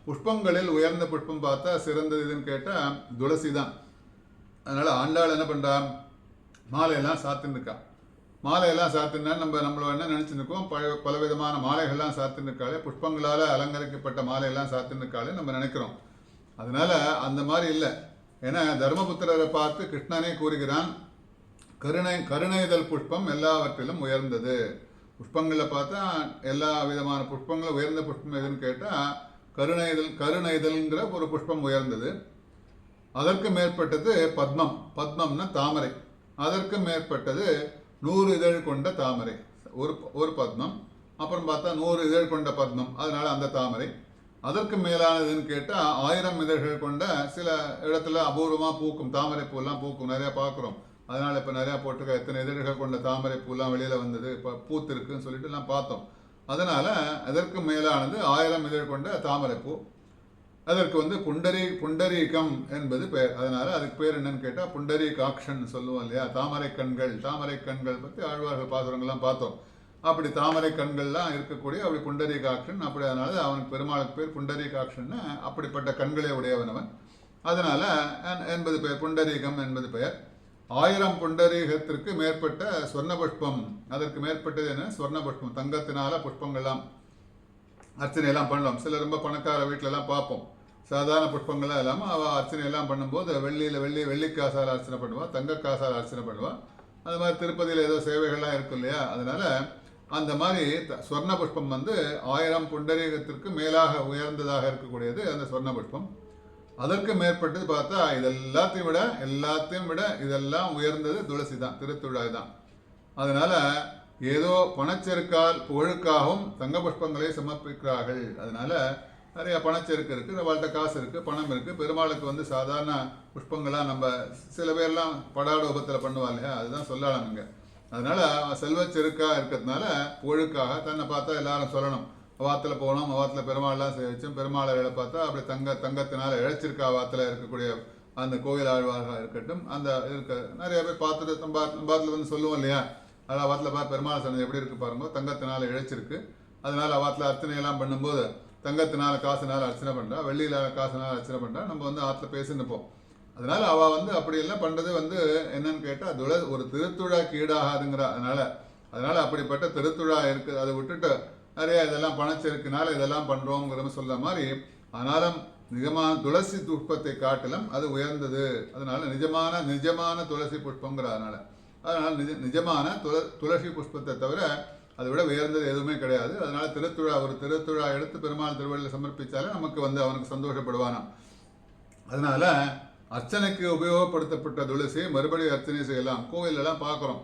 புஷ்பங்களில் உயர்ந்த புஷ்பம் பார்த்தா சிறந்தது இதுன்னு கேட்டால் துளசி தான். அதனால் ஆண்டாள் என்ன பண்ணுறான், மாலையெல்லாம் சாத்தின்னுக்கா. மாலையெல்லாம் சாத்தினா நம்மள என்ன நினச்சிருக்கோம், பலவிதமான மாலைகள்லாம் சாத்தின்னுக்காளே, புஷ்பங்களால் அலங்கரிக்கப்பட்ட மாலையெல்லாம் சாத்தின்னுக்காளே நம்ம நினைக்கிறோம். அதனால் அந்த மாதிரி இல்லை. ஏன்னா தர்மபுத்திரரை பார்த்து கிருஷ்ணனே கூறுகிறான், கருணைதல் புஷ்பம் எல்லாவற்றிலும் உயர்ந்தது. புஷ்பங்களில் பார்த்தா எல்லா விதமான புஷ்பங்களும் உயர்ந்த புஷ்பம் எதுன்னு கேட்டால் கருணைதல்ங்கிற ஒரு புஷ்பம் உயர்ந்தது. அதற்கு மேற்பட்டது பத்மம்னா தாமரை. அதற்கு மேற்பட்டது 100 இதழ் கொண்ட தாமரை, ஒரு ஒரு பத்மம். அப்புறம் பார்த்தா 100 இதழ் கொண்ட பத்மம், அதனால அந்த தாமரை. அதற்கு மேலானதுன்னு கேட்டால் 1000 இதழ்கள் கொண்ட, சில இடத்துல அபூர்வமாக பூக்கும் தாமரை பூலாம் பூக்கும், நிறையா பார்க்குறோம். அதனால் இப்போ நிறையா போட்டுக்க எத்தனை இதழ்கள் கொண்ட தாமரை பூலாம் வெளியில் வந்தது, இப்போ பூத்திருக்குன்னு சொல்லிட்டு எல்லாம் பார்த்தோம். அதனால் அதற்கு மேலானது 1000 இதழ் கொண்ட தாமரைப்பூ. அதற்கு புண்டரீகம் என்பது பெயர். அதனால் அதுக்கு பேர் என்னன்னு கேட்டால் புண்டரீகாக்ஷன் சொல்லுவோம் இல்லையா, தாமரை கண்கள். தாமரை கண்கள் பற்றி ஆழ்வார்கள் பாசுரங்கள்லாம் பார்த்தோம். அப்படி தாமரை கண்கள்லாம் இருக்கக்கூடிய அப்படி புண்டரீகாக்ஷன். அப்படி அதனால அவனுக்கு பெருமாளுக்கு பேர் புண்டரீகாக்ஷன்னு, அப்படிப்பட்ட கண்களே உடையவன் அவன். அதனால என்பது பெயர், புண்டரீகம் என்பது பெயர். 1000 புண்டரீகத்திற்கு மேற்பட்ட சொர்ண புஷ்பம், அதற்கு மேற்பட்டது என்ன, சொர்ண புஷ்பம், தங்கத்தினால புஷ்பங்கள்லாம் அர்ச்சனையெல்லாம் பண்ணலாம். சில ரொம்ப பணக்கார வீட்டிலலாம் பார்ப்போம், சாதாரண புஷ்பங்கள்லாம் இல்லாமல் அவள் அர்ச்சனையெல்லாம் பண்ணும்போது வெள்ளிக்காசால் அர்ச்சனை பண்ணுவாள், தங்க காசால் அர்ச்சனை பண்ணுவாள். அது மாதிரி திருப்பதியில் ஏதோ சேவைகள்லாம் இருக்கும் இல்லையா, அதனால அந்த மாதிரி சொர்ண புஷ்பம் 1000 புண்டரீகத்திற்கு மேலாக உயர்ந்ததாக இருக்கக்கூடியது அந்த சொர்ண புஷ்பம். அதற்கு மேற்பட்டது பார்த்தா எல்லாத்தையும் விட இதெல்லாம் உயர்ந்தது துளசி தான், திருத்துழாய் தான். அதனால ஏதோ பணச்செருக்கால் புகழுக்காகவும் தங்க புஷ்பங்களை சமர்ப்பிக்கிறார்கள். அதனால நிறைய பணச்செருக்கு இருக்குது, அவள்கிட்ட காசு இருக்குது, பணம் இருக்குது. பெருமாளுக்கு சாதாரண புஷ்பங்களாக நம்ம சில பேர்லாம் படாடோபத்தில் பண்ணுவா இல்லையா, அதுதான் சொல்லலாம் இங்கே. அதனால செல்வச்செருக்காக இருக்கிறதுனால புகழுக்காக தன்னை பார்த்தா எல்லாரும் சொல்லணும், வாத்தில் போனோம், வாத்தில் பெருமாள்லாம் சேவிச்சோம், பெருமாளை பார்த்தா அப்படி தங்கத்தினால இழைச்சிருக்கா வாத்தில் இருக்கக்கூடிய அந்த கோயில் ஆழ்வாராக இருக்கட்டும், அந்த நிறைய பேர் பார்த்துட்டு பாத்தில் சொல்லுவோம் இல்லையா, அதில் அவாத்தில் பார்த்து பெருமாள் சன்னதி எப்படி இருக்குது பாருங்க, தங்கத்தினால இழைச்சிருக்கு. அதனால் அவாத்தில் அர்ச்சனையெல்லாம் பண்ணும்போது தங்கத்தினால காசுனால அர்ச்சனை பண்ணுறா, வெள்ளியில காசுனால அர்ச்சனை பண்ணுறா, நம்ம ஆற்றுல பேசினுப்போம். அதனால் அவள் அப்படியெல்லாம் பண்ணுறது என்னன்னு கேட்டால் ஒரு திருத்துழாக்கு ஈடாகாதுங்கிறா. அதனால் அப்படிப்பட்ட திருத்துழா இருக்குது, அதை விட்டுட்டு நிறைய இதெல்லாம் பணச்செருக்குனால இதெல்லாம் பண்ணுறோங்கிற சொல்ல மாதிரி. ஆனாலும் நிஜமான துளசி புஷ்பத்தை காட்டிலும் அது உயர்ந்தது. அதனால நிஜமான துளசி புஷ்பங்கிற அதனால் நிஜமான துளசி புஷ்பத்தை தவிர அதை விட உயர்ந்தது எதுவுமே கிடையாது. அதனால ஒரு திருத்துழா எடுத்து பெருமாள் திருவள்ளில் சமர்ப்பித்தாலே நமக்கு அவனுக்கு சந்தோஷப்படுவானாம். அதனால அர்ச்சனைக்கு உபயோகப்படுத்தப்பட்ட துளசி மறுபடியும் அர்ச்சனை செய்யலாம். கோவிலெல்லாம் பார்க்குறோம்,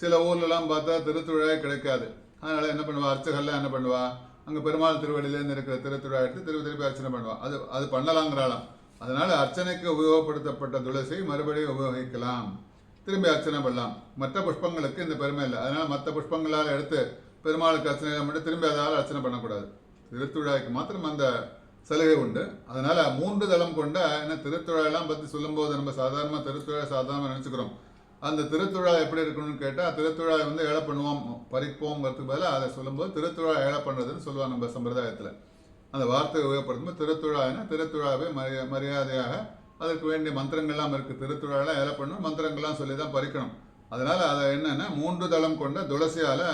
சில ஊர்லெல்லாம் பார்த்தா திருத்துழாயே கிடைக்காது. அதனால் என்ன பண்ணுவா, அர்ச்சகர்லாம் என்ன பண்ணுவா, அங்கே பெருமாள் திருவள்ளிலேருந்து இருக்கிற திருத்துழா எடுத்து திருப்பி அர்ச்சனை பண்ணுவா. அது பண்ணலாங்கிறாளாம். அதனால் அர்ச்சனைக்கு உபயோகப்படுத்தப்பட்ட துளசி மறுபடியும் உபயோகிக்கலாம், திரும்பி அர்ச்சனை பண்ணலாம். மற்ற புஷ்பங்களுக்கு இந்த பெருமை இல்லை. அதனால் மற்ற புஷ்பங்களால் எடுத்து பெருமாளுக்கு அர்ச்சனை மட்டும் திரும்பி அதால் அர்ச்சனை பண்ணக்கூடாது. திருத்துழாய்க்கு மாத்திரம் அந்த சலுகை உண்டு. அதனால் 3 தளம் கொண்ட, ஏன்னா திருத்துழாயெல்லாம் பற்றி சொல்லும்போது நம்ம சாதாரணமாக நினச்சிக்கிறோம். அந்த திருத்துழா எப்படி இருக்கணும்னு கேட்டால், திருத்துழாயை ஏழை பண்ணுவோம் பறிப்போங்கிறதுக்கு பதிலாக அதை சொல்லும்போது திருத்துழா ஏழை பண்ணுறதுன்னு சொல்லுவாங்க நம்ம சம்பிரதாயத்தில். அந்த வார்த்தையை உபயோகப்படுத்தும்போது திருத்துழாவை மரியாதையாக அதற்கு வேண்டிய மந்திரங்கள்லாம் இருக்குது. திருத்துழாலாம் ஏழை பண்ணணும், மந்திரங்கள்லாம் சொல்லி தான் பறிக்கணும். அதனால் அதை என்னென்னா 3 தளம் கொண்ட துளசியால்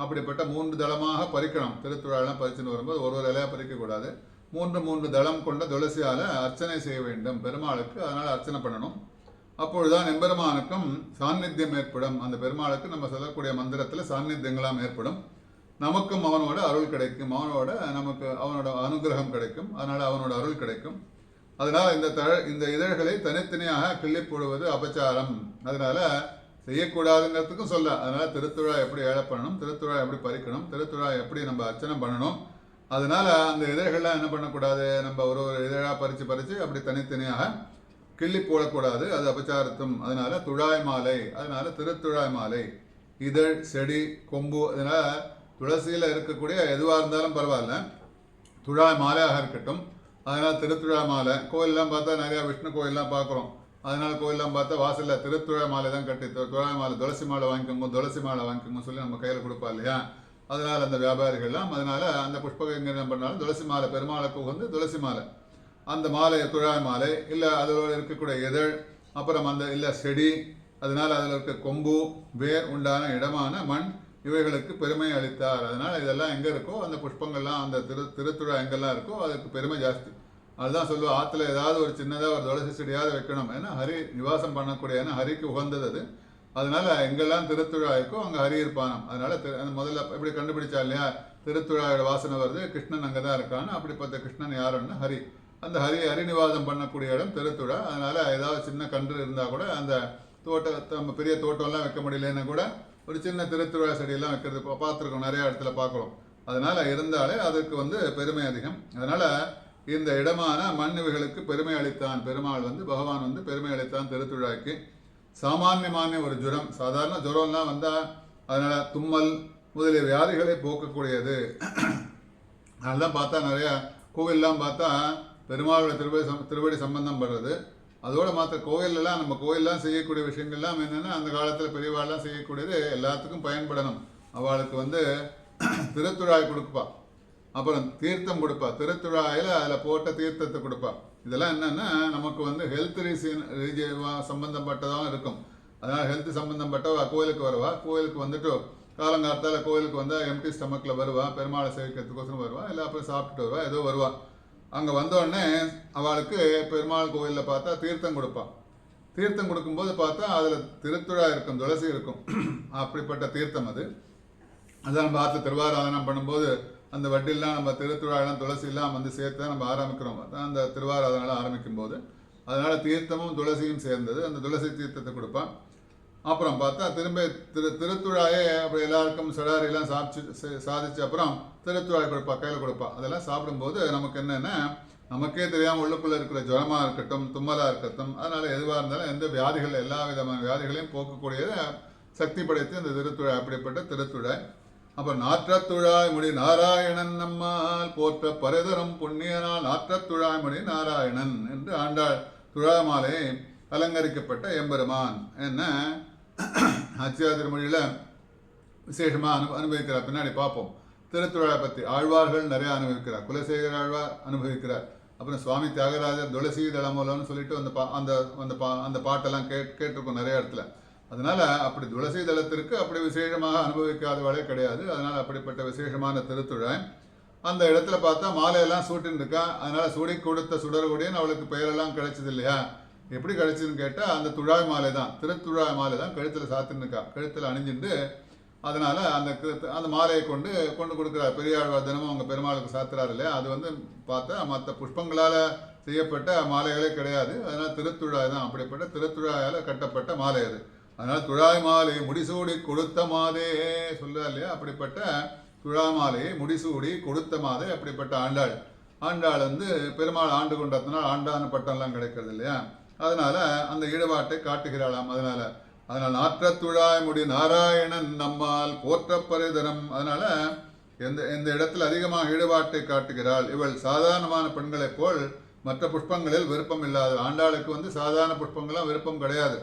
அப்படிப்பட்ட 3 தளமாக பறிக்கணும். திருத்துழாலாம் பறிச்சுன்னு வரும்போது ஒரு இலையாக பறிக்கக்கூடாது. 3 தளம் கொண்ட துளசியால் அர்ச்சனை செய்ய வேண்டும் பெருமாளுக்கு. அதனால் அர்ச்சனை பண்ணணும். அப்பொழுதுதான் எம்பெருமானுக்கும் சாநித்தியம் ஏற்படும். அந்த பெருமாளுக்கு நம்ம சொல்லக்கூடிய மந்திரத்தில் சாநித்தியங்களாம் ஏற்படும். நமக்கும் அவனோட அருள் கிடைக்கும், அவனோட அனுகிரகம் கிடைக்கும். அதனால் அவனோட அருள் கிடைக்கும். அதனால் இந்த இதழ்களை தனித்தனியாக கிள்ளி போடுவது அபச்சாரம். அதனால் செய்யக்கூடாதுங்கிறதுக்கும் சொல்ல. அதனால் திருத்துழா எப்படி ஏழை பண்ணணும், திருத்துழா எப்படி பறிக்கணும், திருத்துழா எப்படி நம்ம அர்ச்சனை பண்ணணும். அதனால் அந்த இதழ்கள்லாம் என்ன பண்ணக்கூடாது, நம்ம ஒரு இதழாக பறித்து அப்படி தனித்தனியாக கிள்ளி போடக்கூடாது, அது அபச்சாரத்தும். அதனால் துழாய் மாலை, அதனால் திருத்துழாய் மாலை, இதழ் செடி கொம்பு, அதனால் துளசியில் இருக்கக்கூடிய எதுவாக இருந்தாலும் பரவாயில்ல, துழாய் மாலையாக இருக்கட்டும். அதனால் திருத்துழா மாலை. கோயிலெலாம் பார்த்தா நிறையா விஷ்ணு கோயிலெலாம் பார்க்குறோம். அதனால் கோயிலெலாம் பார்த்தா வாசலில் திருத்துழா மாலை தான் கட்டி, துழாய் மாலை, துளசி மாலை வாங்கிக்கோங்க சொல்லி நம்ம கையில் கொடுப்பா இல்லையா. அதனால் அந்த வியாபாரிகள்லாம் அதனால் அந்த புஷ்பகங்கள் என்ன பண்ணாலும் துளசி மாலை, பெருமாளுக்கு துளசி மாலை, அந்த மாலை துழாய் மாலை, இல்லை அதில் இருக்கக்கூடிய இதழ், அப்புறம் இல்லை செடி, அதனால் அதில் இருக்க கொம்பு, வேர் உண்டான இடமான மண், இவைகளுக்கு பெருமை அளித்தார். அதனால் இதெல்லாம் எங்கே இருக்கோ அந்த புஷ்பங்கள்லாம், அந்த திருத்துழா எங்கெல்லாம் இருக்கோ அதுக்கு பெருமை ஜாஸ்தி. அதுதான் சொல்லுவோம், ஆற்றுல ஏதாவது ஒரு சின்னதாக ஒரு துளசி செடியாவது வைக்கணும். ஏன்னா ஹரி நிவாசம் பண்ணக்கூடிய, ஏன்னா ஹரிக்கு உகந்தது அது. அதனால் எங்கெல்லாம் திருத்துழா இருக்கோ அங்கே ஹரி இருப்பானாம். அதனால் முதல்ல எப்படி கண்டுபிடிச்சா இல்லையா, திருத்துழாயோட வாசனை வருது, கிருஷ்ணன் அங்கே தான் இருக்கான்னு. அப்படிப்பட்ட கிருஷ்ணன் யாருன்னா ஹரி. அந்த ஹரிநிவாதம் பண்ணக்கூடிய இடம் திருத்துழா. அதனால் ஏதாவது சின்ன கன்று இருந்தால் கூட அந்த நம்ம பெரிய தோட்டம்லாம் வைக்க முடியலன்னா கூட ஒரு சின்ன திருத்துழாய் செடியெல்லாம் வைக்கிறது பார்த்துருக்கோம், நிறைய இடத்துல பார்க்குறோம். அதனால இருந்தாலே அதுக்கு வந்து பெருமை அதிகம். அதனால இந்த இடமான மண்ணுவிகளுக்கு பெருமை அளித்தான் பெருமாள் வந்து, பகவான் வந்து பெருமை அளித்தான் திருத்துழாய்க்கு. சாமானியமான ஒரு ஜுரம், சாதாரண ஜுரம்லாம் வந்தால் அதனால தும்மல் முதலிய வியாதிகளை போக்கக்கூடியது. அதெல்லாம் பார்த்தா நிறையா கோவில்லாம் பார்த்தா பெருமாளோட திருவடி சம்பந்தம் படுறது. அதோட மாத்திர கோவிலெல்லாம் நம்ம கோவிலெலாம் செய்யக்கூடிய விஷயங்கள்லாம் என்னென்னா அந்த காலத்தில் பெரியவாள்லாம் செய்யக்கூடியது எல்லாத்துக்கும் பயன்படணும். அவளுக்கு வந்து திருத்துழாய் கொடுப்பா, அப்புறம் தீர்த்தம் கொடுப்பா, திருத்துழாயில் அதில் போட்ட தீர்த்தத்தை கொடுப்பா. இதெல்லாம் என்னென்னா நமக்கு வந்து ஹெல்த் சம்பந்தப்பட்டதாக இருக்கும். அதனால் ஹெல்த் சம்பந்தப்பட்ட கோயிலுக்கு வருவா, கோயிலுக்கு வந்துட்டு காலங்காலத்தால் கோயிலுக்கு வந்தால் எம்டி ஸ்டமக்கில் வருவா, பெருமாளை சேவிக்கிறதுக்கோசரம் வருவா, இல்லை அப்புறம் சாப்பிட்டுட்டு வருவா, ஏதோ வருவா. அங்கே வந்தோடனே அவளுக்கு பெருமாள் கோயிலில் பார்த்தா தீர்த்தம் கொடுப்பான். தீர்த்தம் கொடுக்கும்போது பார்த்தா அதில் திருத்துழாய் இருக்கும், துளசி இருக்கும். அப்படிப்பட்ட தீர்த்தம் அது. அதான் நம்ம ஆற்றுல திருவாராதனம் பண்ணும்போது அந்த வட்டிலாம் நம்ம திருத்துழாயெல்லாம் துளசியெல்லாம் வந்து சேர்த்து தான் நம்ம ஆரம்பிக்கிறோம். அதான் அந்த திருவாராதனெல்லாம் ஆரம்பிக்கும் போது அதனால் தீர்த்தமும் துளசியும் சேர்ந்தது. அந்த துளசி தீர்த்தத்தை கொடுப்பான். அப்புறம் பார்த்தா திரும்ப திருத்துழாயே அப்படி எல்லாருக்கும் சடாரியெல்லாம் சாதிச்சு அப்புறம் திருத்துழாய் கொடுப்பா, கையில் கொடுப்பா. அதெல்லாம் சாப்பிடும்போது நமக்கு என்னென்னா நமக்கே தெரியாமல் உள்ளுக்குள்ளே இருக்கிற ஜுரமாக இருக்கட்டும், தும்மலாக இருக்கட்டும், அதனால் எதுவாக இருந்தாலும் எந்த வியாதிகள் எல்லா விதமான வியாதிகளையும் போக்கக்கூடியதை சக்தி படைத்து அந்த திருத்துழாய், அப்படிப்பட்ட திருத்துழாய். அப்புறம் நாற்றத்துழாய் முடி நாராயணன் நம்மால் போற்ற பரதரம் புண்ணியனால் நாற்றத்துழாய் முடி நாராயணன் என்று ஆண்டாள் துழாய் மாலை அலங்கரிக்கப்பட்ட எம்பெருமான் என்ன நாச்சியார் திருமொழியில் விசேஷமாக அனுபவிக்கிறார். பின்னாடி பார்ப்போம். திருத்துழாய் பற்றி ஆழ்வார்கள் நிறையா அனுபவிக்கிறார். குலசேகர ஆழ்வார் அனுபவிக்கிறார். அப்புறம் சுவாமி தியாகராஜர் துளசி தளமூலம்னு சொல்லிட்டு அந்த பாட்டெல்லாம் கேட்டிருக்கோம் நிறைய இடத்துல. அதனால் அப்படி துளசி தளத்திற்கு அப்படி விசேஷமாக அனுபவிக்காதவளே கிடையாது. அதனால் அப்படிப்பட்ட விசேஷமான திருத்துழாய். அந்த இடத்துல பார்த்தா மாலையெல்லாம் சூட்டின்னு இருக்கா. அதனால் சுடி கொடுத்த சுடர்கொடின்னு அவளுக்கு பெயரெல்லாம் கிடைச்சது இல்லையா? எப்படி கிடைச்சதுன்னு கேட்டால் அந்த துழாய் மாலை தான், திருத்துழாய் மாலை தான் கழுத்தில் சாத்தின்னு இருக்கா, கழுத்தில் அணிஞ்சுட்டு. அதனால் அந்த மாலையை கொண்டு கொடுக்குறார் பெரியாழ்வார். தினமும் அவங்க பெருமாளுக்கு சாத்துறாரு இல்லையா? அது வந்து பார்த்தா மற்ற புஷ்பங்களால் செய்யப்பட்ட மாலைகளே கிடையாது. அதனால் திருத்துழாய் தான், அப்படிப்பட்ட திருத்துழாயால் கட்டப்பட்ட மாலை அது. அதனால் துழாய் மாலை முடிசூடி கொடுத்த மாதே சொல்றா இல்லையா? அப்படிப்பட்ட துழாய் மாலையை முடிசூடி கொடுத்த மாதே அப்படிப்பட்ட ஆண்டாள் வந்து பெருமாள் ஆண்டு கொண்டதுனால் ஆண்டான பட்டம்லாம் கிடைக்கிறது இல்லையா? அதனால அந்த ஈடுபாட்டை காட்டுகிறாளாம். அதனால் நாற்றத்துழாய் முடி நாராயணன் நம்மால் போற்றப்பரிதரம். அதனால எந்த இடத்துல அதிகமாக ஈடுபாட்டை காட்டுகிறாள் இவள். சாதாரணமான பெண்களைப் போல் மற்ற புஷ்பங்களில் விருப்பம் இல்லாத ஆண்டாளுக்கு வந்து சாதாரண புஷ்பங்கள்லாம் விருப்பம் கிடையாது.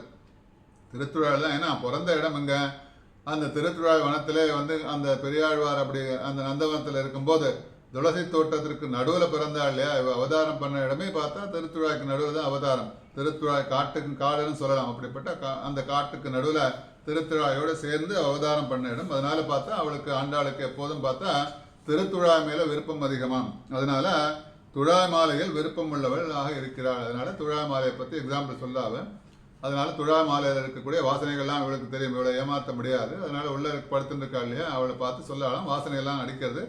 திருத்துழாய் தான், ஏன்னா பிறந்த இடம் இங்கே அந்த திருத்துழாய் வனத்திலே வந்து அந்த பெரியாழ்வார் அப்படி அந்த நந்தவனத்தில் இருக்கும்போது துளசி தோட்டத்திற்கு நடுவில் பிறந்தாள் இல்லையா? அவதாரம் பண்ண இடமே பார்த்தா திருத்துழாய்க்கு நடுவில் தான் அவதாரம். திருத்துழாய் காடுன்னு சொல்லலாம். அப்படிப்பட்ட அந்த காட்டுக்கு நடுவில் திருத்துழாயோடு சேர்ந்து அவதாரம் பண்ண இடம். அதனால பார்த்தா அவளுக்கு ஆண்டாளுக்கு எப்போதும் பார்த்தா திருத்துழாய் மேலே விருப்பம் அதிகமாம். அதனால துழாய் மாலையில் விருப்பம் உள்ளவள் ஆக இருக்கிறாள். அதனால துழாய் மாலையை பற்றி எக்ஸாம்பிள் சொல்லாவ. அதனால துழாய் மாலையில் இருக்கக்கூடிய வாசனைகள்லாம் இவளுக்கு தெரியும், இவளை ஏமாற்ற முடியாது. அதனால உள்ள படுத்துருக்கா இல்லையா? அவளை பார்த்து சொல்லலாம். வாசனைகள்லாம் அடிக்கிறது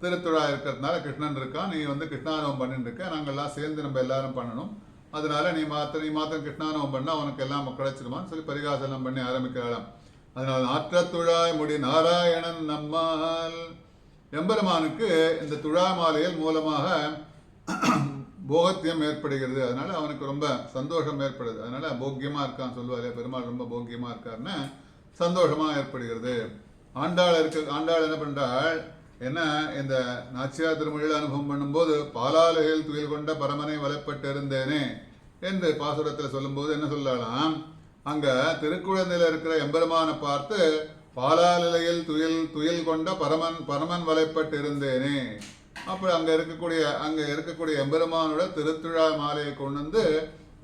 திருத்துழாய் இருக்கிறதுனால கிருஷ்ணன் இருக்கான், நீ வந்து கிருஷ்ணானவம் பண்ணிட்டு இருக்க, நாங்கள்லாம் சேர்ந்து நம்ம எல்லாரும் பண்ணணும். அதனால நீ மாத்திரம் கிருஷ்ணானவம் பண்ணால் உனக்கு எல்லாம் கிடைச்சிடுமான்னு சொல்லி பரிகாசனம் பண்ணி ஆரம்பிக்கலாம். அதனால நாற்றத்துழாய் முடி நாராயணன் நம்மால் எம்பெருமானுக்கு இந்த துழாய் மாலையில் மூலமாக போகத்தியம் ஏற்படுகிறது. அதனால அவனுக்கு ரொம்ப சந்தோஷம் ஏற்படுது. அதனால போக்கியமாக இருக்கான்னு சொல்லுவாரு பெருமாள், ரொம்ப போக்கியமாக இருக்காருன்னு சந்தோஷமாக ஏற்படுகிறது. ஆண்டாள் என்ன பண்ணுறாள், என்ன இந்த நாச்சியார் திருமொழியில் அனுபவம் பண்ணும்போது பாலாலையில் துயில் கொண்ட பரமனை வலைப்பட்டு இருந்தேனே என்று பாசுரத்தில் சொல்லும்போது என்ன சொல்லலாம், அங்கே திருக்குழந்தையில் இருக்கிற எம்பெருமானை பார்த்து பாலாலையில் துயில் கொண்ட பரமன் வலைப்பட்டு இருந்தேனே. அப்போ அங்கே இருக்கக்கூடிய எம்பெருமானோட திருத்துழாய் மாலையை கொண்டு வந்து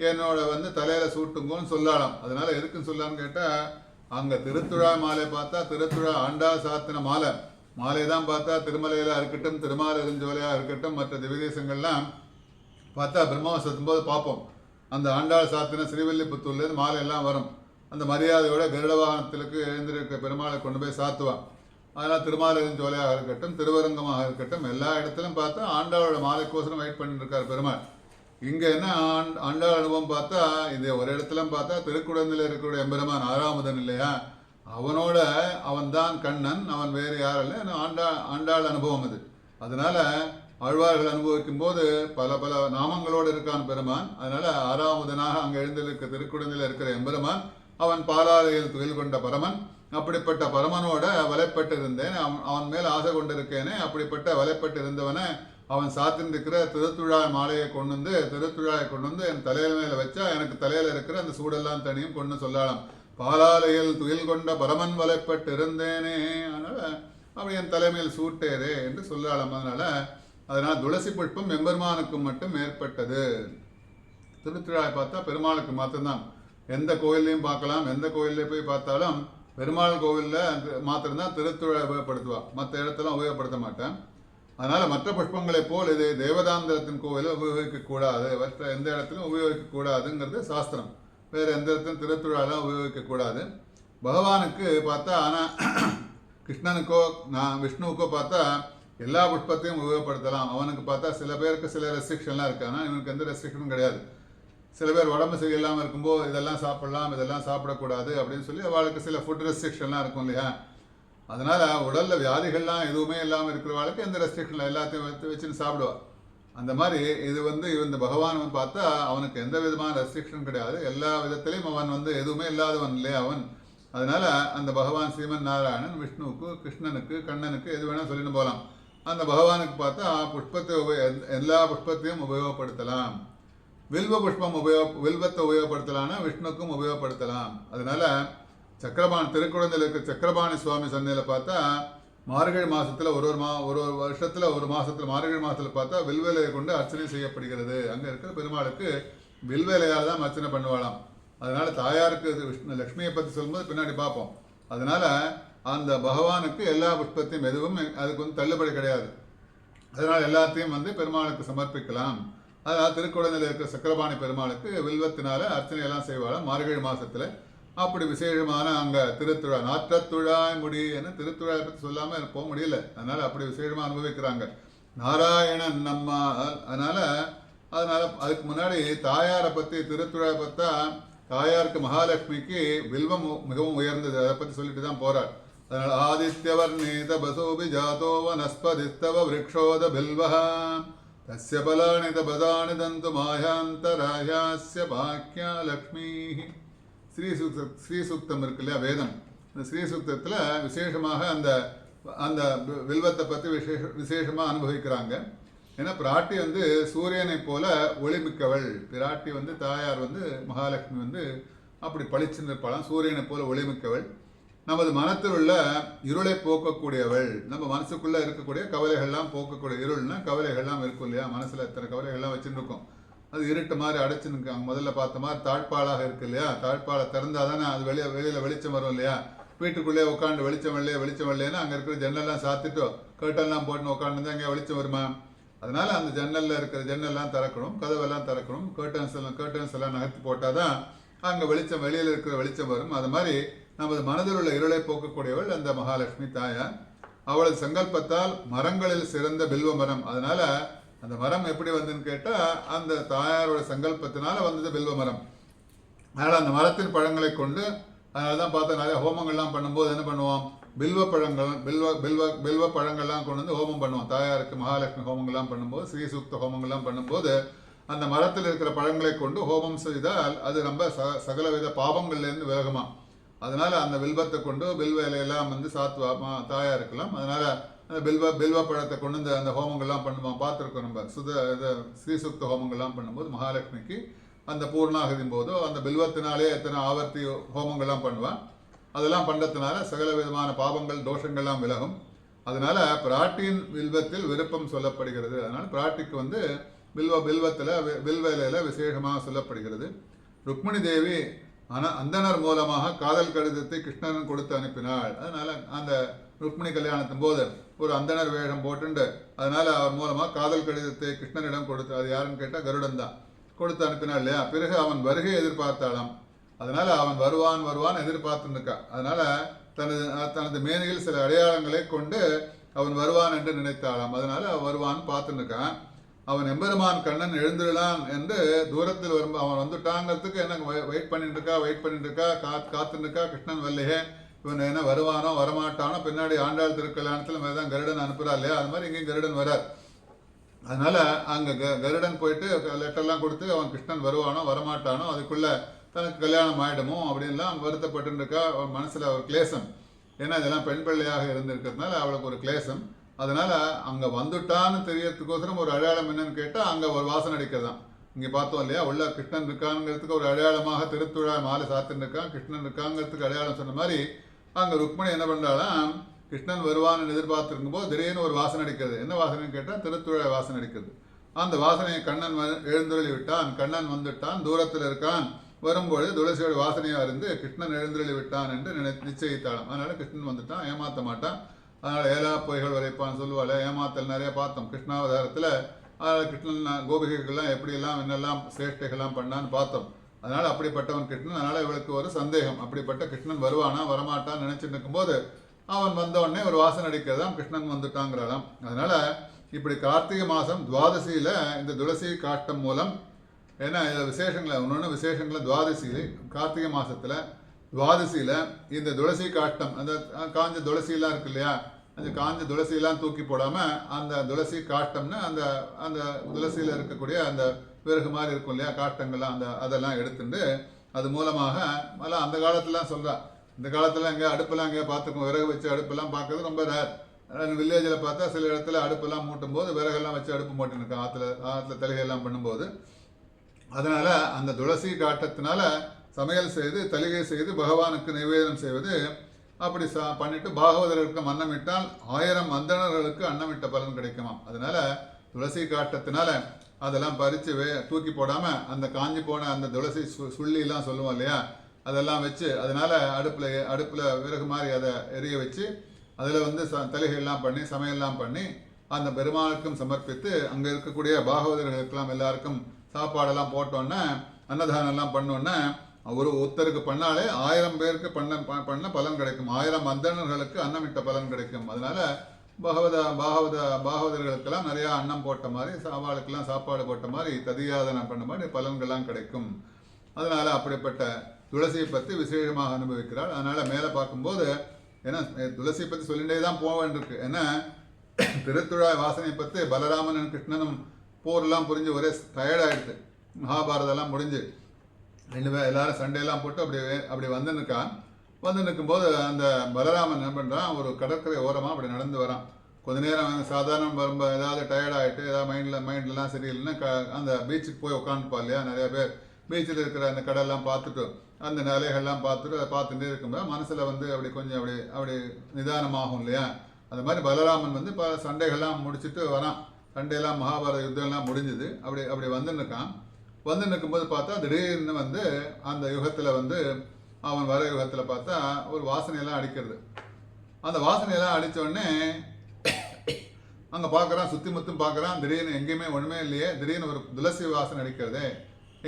என்னோட வந்து தலையில் சூட்டுங்கன்னு சொல்லலாம். அதனால எதுக்குன்னு சொல்லலான்னு கேட்டால், அங்கே திருத்துழாய் மாலை பார்த்தா திருத்துழாய் ஆண்டா சாத்தின மாலை தான் பார்த்தா திருமலையில் இருக்கட்டும், திருமாலிருஞ்சோலையாக இருக்கட்டும், மற்ற திவ்யதேசங்கள்லாம் பார்த்தா பிரம்மோத்சவத்தும் போது பார்ப்போம். அந்த ஆண்டாள் சாத்தின ஸ்ரீவில்லிபுத்தூர்லேருந்து மாலையெல்லாம் வரும். அந்த மரியாதையோட கருட வாகனத்திற்கு எழுந்திருக்க பெருமாளை கொண்டு போய் சாத்துவான். அதனால் திருமாலிருஞ்சோலையாக இருக்கட்டும், திருவரங்கமாக இருக்கட்டும், எல்லா இடத்துலையும் பார்த்தா ஆண்டாளோட மாலைக்கோசரம் வெயிட் பண்ணிட்டு இருக்கார் பெருமாள். இங்கே என்ன ஆண்டாள் அனுபவம் பார்த்தா, இது ஒரு இடத்துல பார்த்தா திருக்குடந்தையில் இருக்கிற எம்பெருமான் ஆறாமுதன் இல்லையா, அவனோட அவன் தான் கண்ணன், அவன் வேறு யாரும் இல்லை. ஆண்டாள் அனுபவம் அது. அதனால ஆழ்வார்கள் அனுபவிக்கும் போது பல பல நாமங்களோடு இருக்கான் பெருமான். அதனால ஆறாமுதனாக அங்கே எழுந்திருக்க திருக்குடந்தையில் இருக்கிற எம்பெருமான் அவன் பாலாலையில் துயில் கொண்ட பரமன். அப்படிப்பட்ட பரமனோட வலைப்பட்டு இருந்தேன், அவன் மேல் ஆசை கொண்டிருக்கேனே. அப்படிப்பட்ட வலைப்பட்டு இருந்தவனை அவன் சாத்திருக்கிற திருத்துழாய் மாலையை கொண்டு வந்து என் தலையில மேல வச்சா எனக்கு தலையில இருக்கிற அந்த சூடெல்லாம் தனியும் கொண்டு சொல்லலாம். பாலாலையில் துயில் கொண்ட பரமன் வலைப்பட்டு இருந்தேனே, அதனால அவன் என் தலைமையில் சூட்டேரே என்று சொல்லலாம். அதனால துளசி புஷ்பம் எம்பெருமானுக்கு மட்டும் ஏற்பட்டது. திருத்துழாய் பார்த்தா பெருமாளுக்கு மாத்திரம்தான். எந்த கோயிலையும் பார்க்கலாம், எந்த கோயிலையும் போய் பார்த்தாலும் பெருமாள் கோவிலில் மாத்திரம்தான் திருத்துழாய் உபயோகப்படுத்துவா, மற்ற இடத்தெல்லாம் உபயோகப்படுத்த மாட்டேன். அதனால மற்ற புஷ்பங்களை போல் இது தேவதாந்திரத்தின் கோவிலில் உபயோகிக்கக்கூடாது, மற்ற எந்த இடத்துலையும் உபயோகிக்கக்கூடாதுங்கிறது சாஸ்திரம். வேறு எந்த இடத்துலையும் திருத்துழாயெல்லாம் உபயோகிக்கக்கூடாது. பகவானுக்கு பார்த்தா, ஆனால் கிருஷ்ணனுக்கோ விஷ்ணுவுக்கோ பார்த்தா எல்லா புஷ்பத்தையும் உபயோகப்படுத்தலாம். அவனுக்கு பார்த்தா சில பேருக்கு சில ரெஸ்ட்ரிக்ஷன்லாம் இருக்குது, ஆனால் இவனுக்கு எந்த ரெஸ்ட்ரிக்ஷனும் கிடையாது. சில பேர் உடம்பு சரியில்லாமல் இருக்கும்போது இதெல்லாம் சாப்பிடலாம், இதெல்லாம் சாப்பிடக்கூடாது அப்படின்னு சொல்லி அவளுக்கு சில ஃபுட் ரெஸ்ட்ரிக்ஷன்லாம் இருக்கும் இல்லையா. அதனால் உடலில் வியாதிகள்லாம் எதுவுமே இல்லாமல் இருக்கிறவாளுக்கு எந்த ரெஸ்ட்ரிக்ஷனில் எல்லாத்தையும் வச்சுன்னு சாப்பிடுவாள். அந்த மாதிரி இந்த பகவான் பார்த்தா அவனுக்கு எந்த விதமான ரெஸ்ட்ரிக்ஷன் கிடையாது. எல்லா விதத்திலையும் அவன் எதுவுமே இல்லாதவன் இல்லையா அவன். அதனால் அந்த பகவான் ஸ்ரீமன் நாராயணன் விஷ்ணுவுக்கு, கிருஷ்ணனுக்கு, கண்ணனுக்கு எது வேணால் சொல்லிட்டு போகலாம். அந்த பகவானுக்கு பார்த்தா எல்லா புஷ்பத்தையும் உபயோகப்படுத்தலாம். வில்வ புஷ்பம் வில்வத்தை உபயோகப்படுத்தலாம்னா விஷ்ணுக்கும் உபயோகப்படுத்தலாம். அதனால திருக்குழந்தையில் இருக்கிற சக்கரபாணி சுவாமி சன்னையில் பார்த்தா மார்கழி மாதத்தில் ஒரு வருஷத்தில் ஒரு மாதத்தில் மார்கழி மாதத்தில் பார்த்தா வில்வேலையை கொண்டு அர்ச்சனை செய்யப்படுகிறது. அங்கே இருக்கிற பெருமாளுக்கு வில்வேலையால் தான் அர்ச்சனை பண்ணுவாளாம். அதனால தாயாருக்கு விஷ்ணு லக்ஷ்மியை பற்றி சொல்லும்போது பின்னாடி பார்ப்போம். அதனால அந்த பகவானுக்கு எல்லா புஷ்பத்தையும் எதுவும் அதுக்கு தள்ளுபடி கிடையாது. அதனால் எல்லாத்தையும் பெருமாளுக்கு சமர்ப்பிக்கலாம். அதனால் திருக்குழந்தையில் இருக்கிற சக்கரபாணி பெருமாளுக்கு வில்வத்தினால அர்ச்சனையெல்லாம் செய்வாளாம் மார்கழி மாதத்தில். அப்படி விசேஷமான அங்கே திருத்துழா நாற்றத்துழாய் முடி என திருத்துழாயை பற்றி சொல்லாமல் போக முடியல. அதனால் அப்படி விசேஷமாக அனுபவிக்கிறாங்க நாராயணன் நம்ம. அதனால் அதுக்கு முன்னாடி தாயாரை பற்றி திருத்துழாயை பார்த்தா தாயாருக்கு மகாலட்சுமிக்கு வில்வம் மிகவும் உயர்ந்தது. அதை பற்றி சொல்லிட்டு தான் போகிறார். அதனால் ஆதித்யவர்ணீத பசோபி ஜாதோ வனஸ்பதிஸ்தவ விரக்ஷோத பில்வஹா தஸ்ய பலானி தபதானி தந்து மாயாந்தராயாஸ்ய பாக்கியா லக்ஷ்மி. ஸ்ரீசூக்தம் இருக்கு இல்லையா, வேதம். அந்த ஸ்ரீசூக்தத்தில் விசேஷமாக அந்த வில்வத்தை பற்றி விசேஷமாக அனுபவிக்கிறாங்க. ஏன்னா பிராட்டி சூரியனை போல ஒளிமிக்கவள். பிராட்டி தாயார் மகாலட்சுமி அப்படி பளிச்சுன்னு இருப்பாளாம், சூரியனை போல ஒளிமிக்கவள். நமது மனத்தில் உள்ள இருளை போக்கக்கூடியவள். நம்ம மனசுக்குள்ளே இருக்கக்கூடிய கவலைகள்லாம் போக்கக்கூடிய, இருள்னா கவலைகள்லாம் இருக்கும் இல்லையா, மனசில் எத்தனை கவலைகள்லாம் வச்சுன்னு இருக்கோம். அது இருட்டு மாதிரி அடைச்சுன்னு முதல்ல பார்த்த மாதிரி தாழ்பாளாக இருக்கு இல்லையா, தாழ்பாளை திறந்தால் தானே அது வெளியில் வெளிச்சம் வரும் இல்லையா. வீட்டுக்குள்ளே உட்காந்து வெளிச்சம் வரலைன்னா அங்கே இருக்கிற ஜன்னல்லாம் சாத்திட்டு கர்ட்டன்லாம் போட்டுன்னு உட்காந்துருந்தா அங்கே வெளிச்சம் வருமா. அதனால அந்த ஜன்னலில் இருக்கிற ஜன்னல்லாம் திறக்கணும், கதவெல்லாம் திறக்கணும், கர்ட்டன்ஸ் எல்லாம் நகர்த்தி போட்டால் தான் அங்கே வெளிச்சம், வெளியில் இருக்கிற வெளிச்சம் வரும். அது மாதிரி நமது மனதில் உள்ள இருளை போக்கக்கூடியவள் அந்த மகாலட்சுமி தாயார். அவளது சங்கல்பத்தால் மரங்களில் சிறந்த பில்வ மரம். அதனால அந்த மரம் எப்படி வந்துன்னு கேட்டால் அந்த தாயாரோட சங்கல்பத்தினால வந்தது பில்வ மரம். அதனால் அந்த மரத்தின் பழங்களை கொண்டு, அதனால தான் பார்த்தா நிறைய ஹோமங்கள்லாம் பண்ணும்போது என்ன பண்ணுவோம், பில்வ பழங்கள்லாம் கொண்டு ஹோமம் பண்ணுவோம். தாயாருக்கு மகாலட்சுமி ஹோமங்கள்லாம் பண்ணும்போது, ஸ்ரீசூக்த ஹோமங்கள்லாம் பண்ணும்போது அந்த மரத்தில் இருக்கிற பழங்களை கொண்டு ஹோமம் செய்தால் அது ரொம்ப சகலவித பாவங்கள்லேருந்து விலகுமா. அதனால அந்த வில்வத்தை கொண்டு பில்வ இலையெல்லாம் சாத்துவா தாயாருக்கலாம். அதனால அந்த பில்வ பழத்தை கொண்டு அந்த ஹோமங்கள்லாம் பண்ணுவோம், பார்த்துருக்கோம் நம்ம. ஸ்ரீசுக்த ஹோமங்கள்லாம் பண்ணும்போது மகாலட்சுமிக்கு அந்த பூர்ணாகதின் போதோ அந்த பில்வத்தினாலே எத்தனை ஆவர்த்தி ஹோமங்கள்லாம் பண்ணுவான். அதெல்லாம் பண்ணுறதுனால சகல விதமான பாவங்கள் தோஷங்கள்லாம் விலகும். அதனால பிராட்டியின் வில்வத்தில் விருப்பம் சொல்லப்படுகிறது. அதனால பிராட்டிக்கு பில்வத்தில் பில்வ இலையில விசேஷமாக சொல்லப்படுகிறது. ருக்மிணி தேவி அந்தனர் மூலமாக காதல் கடிதத்தை கிருஷ்ணன் கொடுத்து அனுப்பினாள். அதனால அந்த ருக்மிணி கல்யாணத்தின் போது ஒரு அந்தனர் வேஷம் போட்டுண்டு அதனால அவர் மூலமாக காதல் கடிதத்தை கிருஷ்ணனிடம் கொடுத்து, அது யாருன்னு கேட்டால் கருடன் தான், கொடுத்து அனுப்பினாள் இல்லையா. பிறகு அவன் வருகை எதிர்பார்த்தாளாம். அதனால அவன் வருவான் எதிர்பார்த்துருக்கா. அதனால தனது மேனையில் சில அடையாளங்களை கொண்டு அவன் வருவான் என்று நினைத்தாளாம். அதனால வருவான்னு பார்த்துருக்கான். அவன் எம்பெருமான் கண்ணன் எழுந்துடலான் என்று தூரத்தில் வரும் அவன் வந்துட்டாங்கிறதுக்கு என்ன வெயிட் பண்ணிட்டு இருக்கா காத்துட்டு இருக்கா. கிருஷ்ணன் வரலையே, இவன் என்ன வருவானோ வரமாட்டானோ, பின்னாடி ஆண்டாள் திருக்கல்யாணத்தில் தான் கருடன் அனுப்புறா இல்லையா, அது மாதிரி இங்கேயும் கருடன் வரார். அதனால அங்கே கருடன் போயிட்டு லெட்டர்லாம் கொடுத்து அவன் கிருஷ்ணன் வருவானோ வரமாட்டானோ, அதுக்குள்ள தனக்கு கல்யாணம் ஆகிடுமோ அப்படின்லாம் வருத்தப்பட்டு இருக்கா. அவன் மனசில் ஒரு கிளேசம். ஏன்னா இதெல்லாம் பெண் பிள்ளையாக இருந்திருக்கிறதுனால அவளுக்கு ஒரு கிளேசம். அதனால அங்கே வந்துட்டான்னு தெரியறதுக்கோசரம் ஒரு அடையாளம் என்னன்னு கேட்டால் அங்கே ஒரு வாசனை அடிக்கிறதான். இங்கே பார்த்தோம் இல்லையா, உள்ள கிருஷ்ணன் இருக்காங்கிறதுக்கு ஒரு அடையாளமாக திருத்துழாய் மாலை சாத்தின்னு இருக்கான். கிருஷ்ணன் இருக்காங்கிறதுக்கு அடையாளம் சொன்ன மாதிரி அங்கே ருக்மணி என்ன பண்ணுறாலாம், கிருஷ்ணன் வருவான்னு எதிர்பார்த்துருக்கும் போது திடீர்னு ஒரு வாசனை அடிக்கிறது. என்ன வாசனைன்னு கேட்டால் திருத்துழாய் வாசனை அடிக்கிறது. அந்த வாசனையை கண்ணன் எழுந்தொழி விட்டான், கண்ணன் வந்துட்டான், தூரத்தில் இருக்கான், வரும்பொழுது துளசியோட வாசனையாக இருந்து கிருஷ்ணன் எழுந்தொழி விட்டான் என்று நிச்சயித்தாளாம். அதனால கிருஷ்ணன் வந்துட்டான், ஏமாற்ற மாட்டான். அதனால் ஏலா பொய்கள் வரைப்பான்னு சொல்லுவாள். ஏமாத்தல் நிறைய பார்த்தோம் கிருஷ்ணாவதாரத்தில். அதனால் கிருஷ்ணன் கோபிகைகள்லாம் எப்படியெல்லாம் என்னெல்லாம் சேஷ்டைகள்லாம் பண்ணான்னு பார்த்தோம். அதனால் அப்படிப்பட்டவன் கிருஷ்ணன். அதனால் இவளுக்கு ஒரு சந்தேகம், அப்படிப்பட்ட கிருஷ்ணன் வருவானா வரமாட்டான்னு நினச்சிட்டு இருக்கும்போது அவன் வந்த உடனே ஒரு வாசனை அடிக்கிறதாம், கிருஷ்ணன் வந்துட்டாங்கிறாளாம். அதனால் இப்படி கார்த்திகை மாதம் துவாதசியில் இந்த துளசி காட்டம் மூலம், ஏன்னா இதில் விசேஷங்களை ஒன்று விசேஷங்களை துவாதசியில் கார்த்திகை மாதத்தில் துவாதசியில் இந்த துளசி காட்டம், அந்த காஞ்ச துளசியெல்லாம் இருக்கு இல்லையா, அந்த காஞ்ச துளசியெல்லாம் தூக்கி போடாமல் அந்த துளசி காட்டம்னு அந்த அந்த துளசியில் இருக்கக்கூடிய அந்த விறகு மாதிரி இருக்கும் இல்லையா காட்டங்கள்லாம், அதெல்லாம் எடுத்துட்டு அது மூலமாக எல்லாம் அந்த காலத்துலாம் சொல்கிறா. இந்த காலத்தில் எங்கே அடுப்பெல்லாம் எங்கேயா பார்த்துருக்கோம், விறகு வச்சு அடுப்பெல்லாம் பார்க்கறது ரொம்ப ரேர். வில்லேஜில் பார்த்தா சில இடத்துல அடுப்பெல்லாம் மூட்டும் போது விறகெல்லாம் வச்சு அடுப்பு மூட்டினுக்கோம் ஆற்றுல தலிகையெல்லாம் பண்ணும்போது. அதனால் அந்த துளசி காட்டத்தினால சமையல் செய்து தலிகை செய்து பகவானுக்கு நிவேதனம் செய்வது. அப்படி பண்ணிட்டு பாகவதர்களுக்கு அன்னமிட்டால் 1000 அந்தணர்களுக்கு அன்னமிட்ட பலன் கிடைக்குமாம். அதனால துளசி காட்டத்தினால அதெல்லாம் பறித்து தூக்கி போடாமல் அந்த காஞ்சி போன அந்த துளசி சுள்ளிலாம் சொல்லுவோம் இல்லையா, அதெல்லாம் வச்சு அதனால அடுப்பில் விறகு மாதிரி அதை எரிய வச்சு அதில் வந்து தலிகையெல்லாம் பண்ணி சமையல்லாம் பண்ணி அந்த பெருமாளுக்கும் சமர்ப்பித்து அங்கே இருக்கக்கூடிய பாகவதர்களுக்கெல்லாம் எல்லாருக்கும் சாப்பாடெல்லாம் போட்டோன்னே அன்னதானம்லாம் பண்ணோன்னே ஒருத்தருக்கு பண்ணாலே 1000 பேருக்கு பண்ண பலன் கிடைக்கும். 1000 அந்தணர்களுக்கு அன்னமிட்ட பலன் கிடைக்கும். அதனால பாகவதர்களுக்கெல்லாம் நிறையா அன்னம் போட்ட மாதிரி சாப்பாடுக்கெல்லாம் சாப்பாடு போட்ட மாதிரி ததியாதனை பண்ண மாதிரி பலன்கள்லாம் கிடைக்கும். அதனால அப்படிப்பட்ட துளசியை பற்றி விசேஷமாக அனுபவிக்கிறாள். அதனால மேலே பார்க்கும்போது ஏன்னா துளசியை பற்றி சொல்லிகிட்டே தான் போக வேண்டியிருக்கு. ஏன்னா திருத்துழாய் வாசனை பற்றி பலராமனும் கிருஷ்ணனும் போர்லாம் புரிஞ்சு ஒரே டயர்டாயிடுது. மகாபாரதெல்லாம் முடிஞ்சு ரெண்டு பேர் எல்லாரும் சண்டையெல்லாம் போட்டு அப்படி வந்து நிற்கும்போது அந்த பலராமன் என்ன பண்ணுறான், ஒரு கடற்கரை ஓரமாக அப்படி நடந்து வரான். கொஞ்ச நேரம் சாதாரண ரொம்ப ஏதாவது டயர்டாகிட்டு ஏதாவது மைண்ட்லாம் சரியில்லைன்னா அந்த பீச்சுக்கு போய் உட்காந்துப்பா இல்லையா. நிறைய பேர் பீச்சில் இருக்கிற அந்த கடல்லாம் பார்த்துட்டு அந்த நிலைகள்லாம் பார்த்துட்டு அதை பார்த்துட்டே இருக்கும்போது மனசில் வந்து அப்படி கொஞ்சம் அப்படி நிதானமாகும் இல்லையா. அது மாதிரி பலராமன் வந்து இப்போ சண்டைகள்லாம் முடிச்சுட்டு வரான். சண்டையெல்லாம் மகாபாரத யுத்தம்லாம் முடிஞ்சுது. அப்படி வந்து நிற்கும்போது பார்த்தா திடீர்னு வந்து அந்த யுகத்தில் வந்து அவன் வர யுகத்தில் பார்த்தா ஒரு வாசனையெல்லாம் அடிக்கிறது. அந்த வாசனையெல்லாம் அடித்தோடனே அங்கே பார்க்குறான், சுற்றி முற்றும் பார்க்குறான். திடீர்னு எங்கேயுமே ஒன்றுமே இல்லையே, திடீர்னு ஒரு துளசி வாசனை அடிக்கிறதே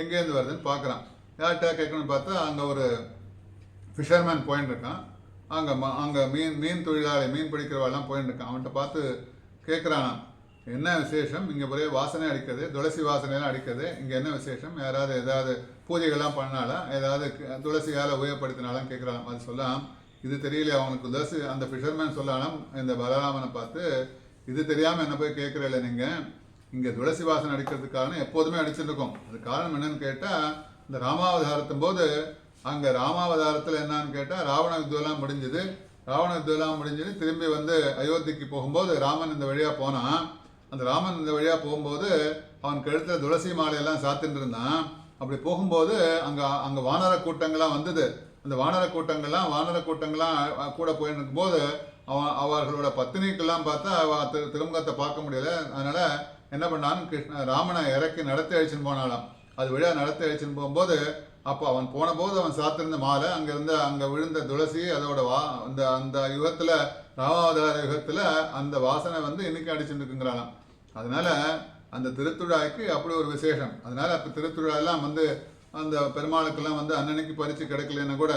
எங்கேருந்து வருதுன்னு பார்க்குறான். யார்கிட்ட கேட்கணும்னு பார்த்தா அங்கே ஒரு ஃபிஷர்மேன் போயின்னு இருக்கான். அங்கே மீன் தொழிலாளி மீன் பிடிக்கிறவாள்லாம் போயின்னு இருக்கான். அவன்கிட்ட பார்த்து கேட்குறான், என்ன விசேஷம் இங்கே ஒரே வாசனை அடிக்கிறது, துளசி வாசனையெல்லாம் அடிக்கிறது, இங்கே என்ன விசேஷம், யாராவது ஏதாவது பூஜைகள்லாம் பண்ணாலும் ஏதாவது துளசியால் உபயோகப்படுத்தினாலும் கேட்குறான். அது சொல்லலாம், இது தெரியல அவனுக்கு துளசி. அந்த ஃபிஷர்மேன் சொல்லலாம் இந்த பலராமனை பார்த்து, இது தெரியாமல் என்ன போய் கேட்குறல நீங்கள், இங்கே துளசி வாசனை அடிக்கிறதுக்கு காரணம் எப்போதுமே அடிச்சுட்டு இருக்கோம். அது காரணம் என்னன்னு கேட்டால் இந்த ராமாவதாரத்தும் போது அங்கே ராமாவதாரத்தில் என்னன்னு கேட்டால் ராவண யுத்தம்லாம் முடிஞ்சுது. திரும்பி வந்து அயோத்திக்கு போகும்போது ராமன் இந்த வழியாக போனான். அந்த ராமன் இந்த வழியாக போகும்போது அவன் கழுத்தில் துளசி மாலையெல்லாம் சாத்தின்னு இருந்தான். அப்படி போகும்போது அங்கே வானர கூட்டங்கள்லாம் வந்தது. அந்த வானர கூட்டங்கள்லாம் கூட போயின்னு இருக்கும்போது அவர்களோட பத்தினிக்கெல்லாம் பார்த்தா திருமுகத்தை பார்க்க முடியல. அதனால் என்ன பண்ணான்னு ராமனை இறக்கி நடத்தி அழிச்சுன்னு போனாலாம். அது வழியாக நடத்தி அழிச்சுன்னு போகும்போது அப்போ அவன் போன போது அவன் சாத்திருந்த மாலை அங்கே விழுந்த துளசி அதோட அந்த யுகத்தில் ராமாவதார யுகத்தில் அந்த வாசனை வந்து இன்னைக்கு அடிச்சுட்டு இருக்குங்கிறாளாம். அதனால அந்த திருத்துழாய்க்கு அப்படி ஒரு விசேஷம். அதனால அப்போ திருத்துழாயெல்லாம் வந்து அந்த பெருமாளுக்கெல்லாம் வந்து அன்னன்னைக்கு பறித்து கிடைக்கலன்னா கூட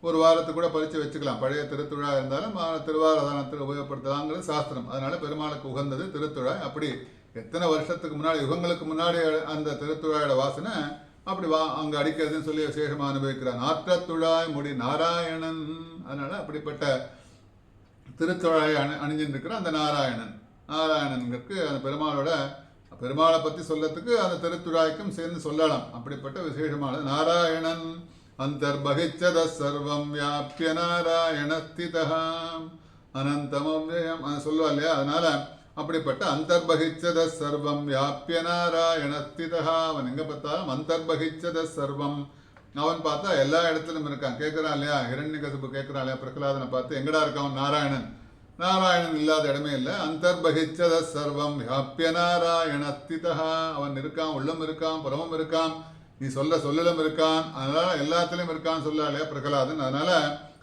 ஒரு வாரத்துக்கு கூட பறித்து வச்சுக்கலாம். பழைய திருத்துழா இருந்தாலும் திருவாரதானத்தில் உபயோகப்படுத்தலாங்கிறது சாஸ்திரம். அதனால பெருமாளுக்கு உகந்தது திருத்துழாய். அப்படி எத்தனை வருஷத்துக்கு முன்னாடி, யுகங்களுக்கு முன்னாடி அந்த திருத்துழாயோட வாசனை அப்படி அங்கே அடிக்கிறதுன்னு சொல்லி விசேஷமாக அனுபவிக்கிறான். நாற்றத்துழாய் முடி நாராயணன். அதனால அப்படிப்பட்ட திருத்துழாயை அணிஞ்சுட்டு இருக்கிற அந்த நாராயணனுக்கு அந்த பெருமாளை பற்றி சொல்லத்துக்கு அந்த திருத்துழாய்க்கும் சேர்ந்து சொல்லலாம். அப்படிப்பட்ட விசேஷமானது நாராயணன். அந்தர்பகிச்சத சர்வம் வியாபிய நாராயணஸ்திதா அனந்தமவ்யயம் சொல்லுவா இல்லையா? அதனால அப்படிப்பட்ட அந்தர்பகிச்சத சர்வம் வியாபிய நாராயணஸ்திதா. அவன் எங்க பார்த்தாலும் அந்தர்பகிச்சத சர்வம். அவன் பார்த்தா எல்லா இடத்துலையும் இருக்கான். கேட்குறான் இல்லையா, ஹிரண்யகசிபு கேட்குறான் இல்லையா பிரகலாதனை பார்த்து, எங்கடா இருக்கான் நாராயணன்? நாராயணன் இல்லாத இடமே இல்லை. அந்தர்பகிச்சத சர்வம் வியாபிய நாராயணஸ்திதா. அவன் இருக்கான், உள்ளம் இருக்கான், புறமும் இருக்கான், நீ சொல்லலும் இருக்கான். அதனால எல்லாத்திலையும் இருக்கான்னு சொல்லா இல்லையா பிரகலாதன். அதனால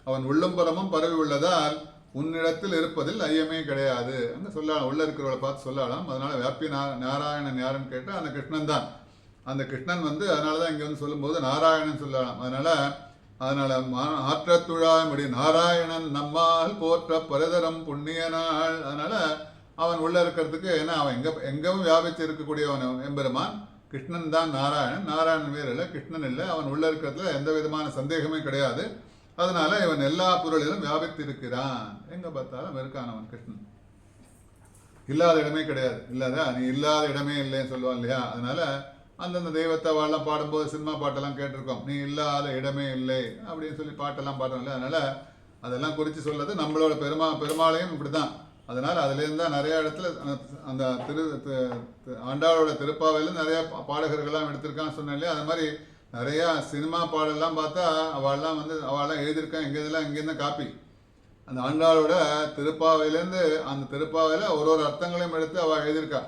அவன் உள்ளம் புறமும் பரவி உள்ளதால் உன்னிடத்தில் இருப்பதில் ஐயமே கிடையாது அங்கே சொல்லலாம். உள்ள இருக்கிறவளை பார்த்து சொல்லலாம். அதனால வியாபி நாராயணன் யாருன்னு கேட்டால் அந்த கிருஷ்ணன் தான். அந்த கிருஷ்ணன் அதனால தான் இங்கே சொல்லும்போது நாராயணன் சொல்லலாம். அதனால ஆற்றத்துழாய் முடி நாராயணன் நம்மால் போற்ற பரதரம் புண்ணிய நாள். அதனால அவன் உள்ள இருக்கிறதுக்கு, ஏன்னா அவன் எங்கவும் வியாபித்து இருக்கக்கூடியவன் எம்பெருமான் கிருஷ்ணன் தான். நாராயணன் வேறு இல்லை, கிருஷ்ணன் இல்லை. அவன் உள்ள இருக்கிறதுல எந்த விதமான சந்தேகமே கிடையாது. அதனால இவன் எல்லா பொருளிலும் வியாபித்து இருக்கிறான். எங்க பார்த்தாலும் இருக்கான் அவன் கிருஷ்ணன். இல்லாத இடமே கிடையாது. இல்லாத நீ இல்லாத இடமே இல்லைன்னு சொல்லுவான் இல்லையா? அதனால அந்தந்த தெய்வத்தை வாழலாம் பாடும்போது சினிமா பாட்டெல்லாம் கேட்டிருக்கோம். நீ இல்லாத இடமே இல்லை அப்படின்னு சொல்லி பாட்டெல்லாம் பாடுறோம் இல்லையா? அதனால அதெல்லாம் குறித்து சொல்றது நம்மளோட பெருமாளையும் இப்படிதான். அதனால அதுலேருந்து தான் நிறைய இடத்துல அந்த ஆண்டாளோட திருப்பாவையில் நிறைய பாடகர்கள்லாம் எடுத்திருக்கான்னு சொன்னேன் இல்லையா? அது மாதிரி நிறையா சினிமா பாடலாம் பார்த்தா அவள்லாம் எழுதியிருக்கான். இங்கேருந்து காப்பி. அந்த ஆண்டாளோட திருப்பாவையிலேருந்து அந்த திருப்பாவையில் ஒரு அர்த்தங்களையும் எடுத்து அவள் எழுதியிருக்கா.